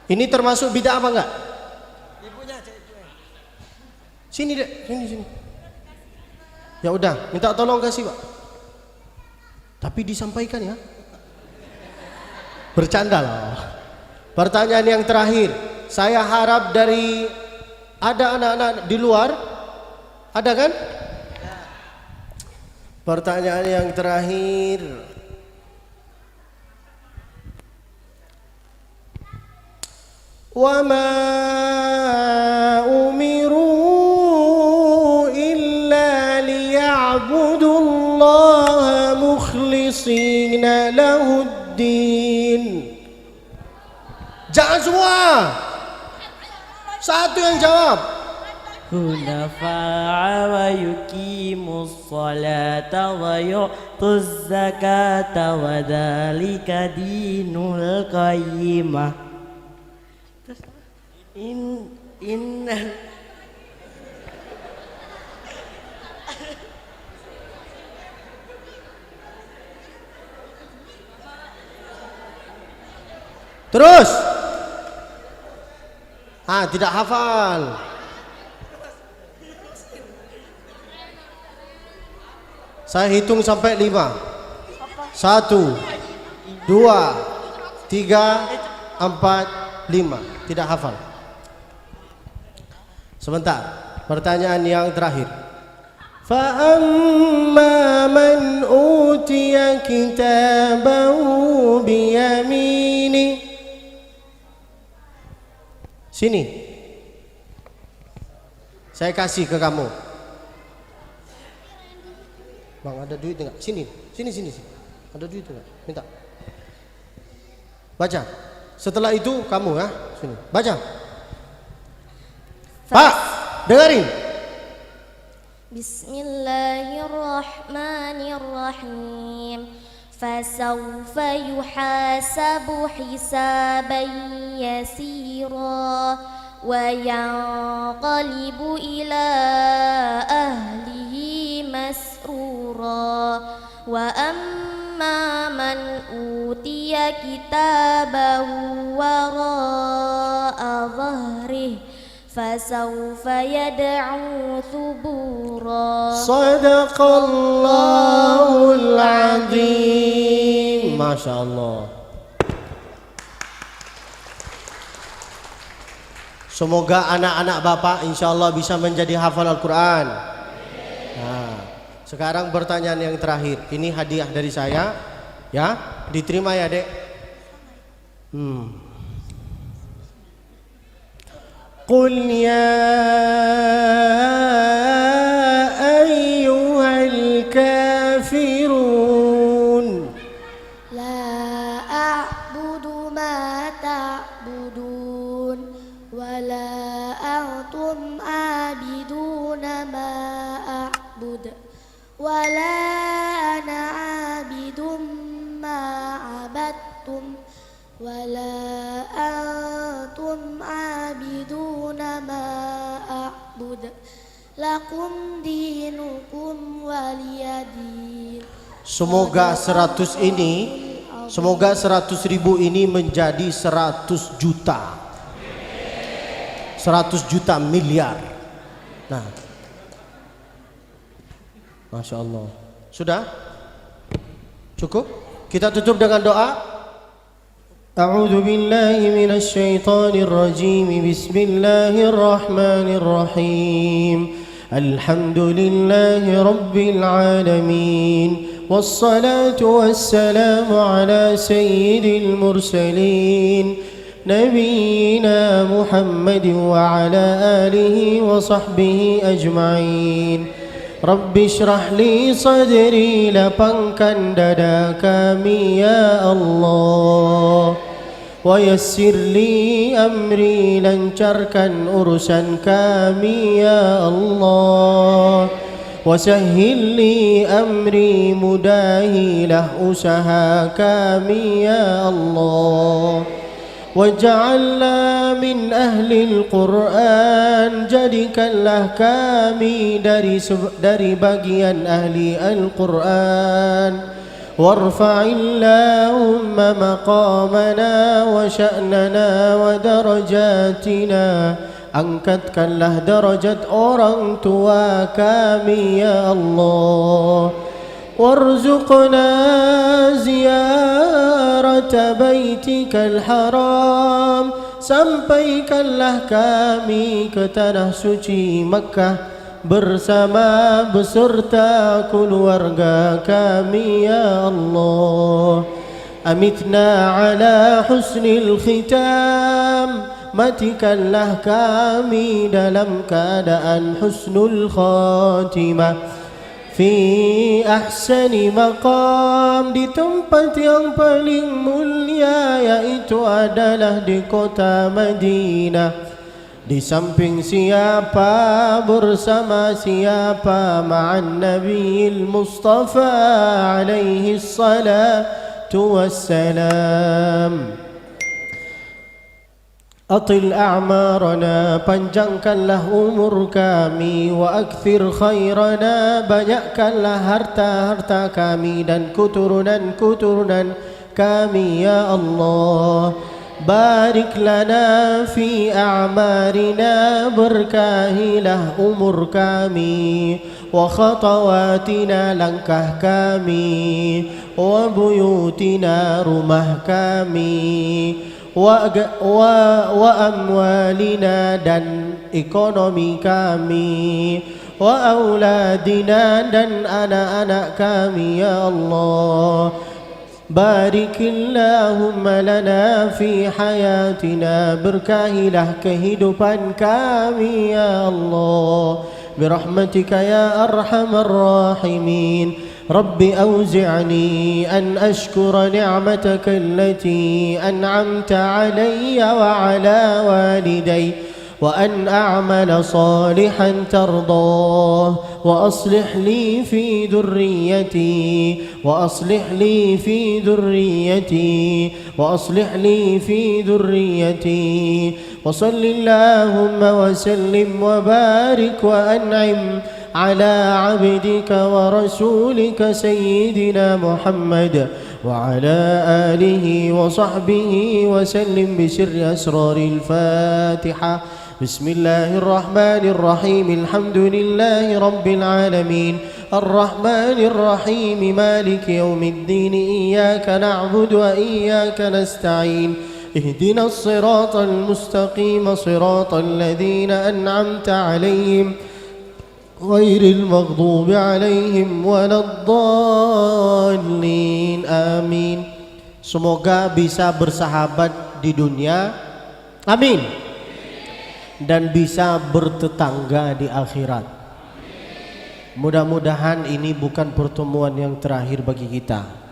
Ini termasuk bid'ah apa enggak? Ibunya. Sini dek, sini. Ya udah, minta tolong kasih Pak. Tapi disampaikan ya. Bercanda lah. Pertanyaan yang terakhir, saya harap dari ada anak-anak di luar, ada kan? Pertanyaan yang terakhir. Wa ma umiru illa liya'budullaha mukhlishina lahuddin. Jangan semua. Satu yang jawab. Hunafa'a wa yuqimus salata wa yu'tuz zakata wa dzalika dinul qayyimah. Inna Terus. Tidak hafal. Saya hitung sampai 5. 1, 2, 3, 4, 5. Tidak hafal. Sebentar. Pertanyaan yang terakhir. Fa amma man utiya kitabahu biyamini. Sini. Saya kasih ke kamu. Bang, ada duit enggak? Sini. Ada duit enggak? Minta. Baca. Setelah itu kamu ya, sini. Baca. Pak, dengarin. Bismillahirrahmanirrahim. Fasawfa yuhasabu hisaban yasira wa yanqalibu ila ahlihi masrura wa amma man utiya kitabahu wara'a dhahrih فسوف يدعو ثبورا Sadaqallahul azim. Masya Allah. Semoga anak-anak Bapak insya Allah bisa menjadi hafal Al-Quran. Nah, sekarang pertanyaan yang terakhir. Ini hadiah dari saya. Ya, diterima ya dek. Qul ya ayyuhal kafirun. لا أعبد ما تعبدون ولا أنتم عابدون ما أعبد ولا أنا عابد ما عبدتم ولا أنتم عابدون ما أعبد لكم دينكم ولي دين. Semoga 100 ini, semoga 100.000 ini menjadi 100 juta. 100 juta miliar. Nah, Masya Allah. Sudah? Cukup? Kita tutup dengan doa. A'udzu billahi minasy syaithanir rajim. Bismillahirrahmanirrahim. Alhamdulillahi rabbil alamin. Wassalatu wassalamu ala sayyidil mursalin Nabiyyina Muhammad wa ala alihi wa sahbihi ajma'in. Rabbi syrah li sadri, lapangkan dada kami ya Allah. Wa yassir li amri, lancarkan urusan kami ya Allah. Wa sahhil li amri, mudahilah usaha kami ya Allah. Waj'alna min ahlil Qur'an, jadikanlah kami dari bagian ahli Al-Qur'an. Warfa'illahumma maqamana wa sya'nana wa darajatina, angkatkanlah darajat orang tua kami ya Allah. Warzuqna ziyarata baitikal haram, sampaikanlah kami ke tanah suci Makkah bersama beserta keluarga kami ya Allah. Amitna ala husnil khitam, matikanlah kami dalam keadaan husnul khatimah. Fi ahsani maqam, di tempat yang paling mulia, yaitu adalah di kota Madinah. Di samping siapa, bersama siapa, ma'an Nabiil Mustafa alaihi salatu wassalam. Atil a'marana, panjangkanlah umur kami. Wa akthir khairana, banyakkanlah harta-harta kami dan keturunan-keturunan kami ya Allah. Barik lana fi a'marina, berkahilah umur kami. Wa khatawatina, langkah kami. Wa buyutina, rumah kami. Wa amwalina, dan ekonomi kami. Wa auladina, dan anak-anak kami ya Allah. Barikillahumma lana fi hayatina, berkahilah kehidupan kami ya Allah. Birahmatika ya arhamar rahimin. رب أوزعني أن أشكر نعمتك التي أنعمت علي وعلى والدي وأن أعمل صالحا ترضاه وأصلح لي في ذريتي وأصلح لي في ذريتي وأصلح لي في ذريتي وصل اللهم وسلم وبارك وأنعم على عبدك ورسولك سيدنا محمد وعلى آله وصحبه وسلم بسر أسرار الفاتحة Bismillahirrahmanirrahim. Alhamdulillahi rabbil alamin. Arrahmanir rahim. Maliki yaumiddin. Iyyaka na'budu wa iyyaka nasta'in. اهدنا الصراط المستقيم صراط الذين أنعمت عليهم غير المغضوب عليهم ولا الضالين. Amin. Semoga bisa bersahabat di dunia, amin, dan bisa bertetangga di akhirat. Mudah-mudahan ini bukan pertemuan yang terakhir bagi kita.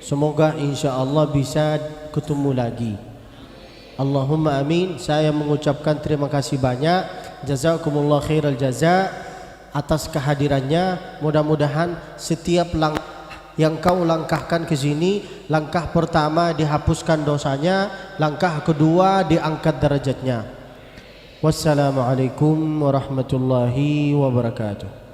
Semoga insya Allah bisa ketemu lagi. Allahumma amin. Saya mengucapkan terima kasih banyak. Jazakumullah khairal jaza atas kehadirannya. Mudah-mudahan setiap langkah yang kau langkahkan ke sini, langkah pertama dihapuskan dosanya, langkah kedua diangkat derajatnya. Wassalamualaikum warahmatullahi wabarakatuh.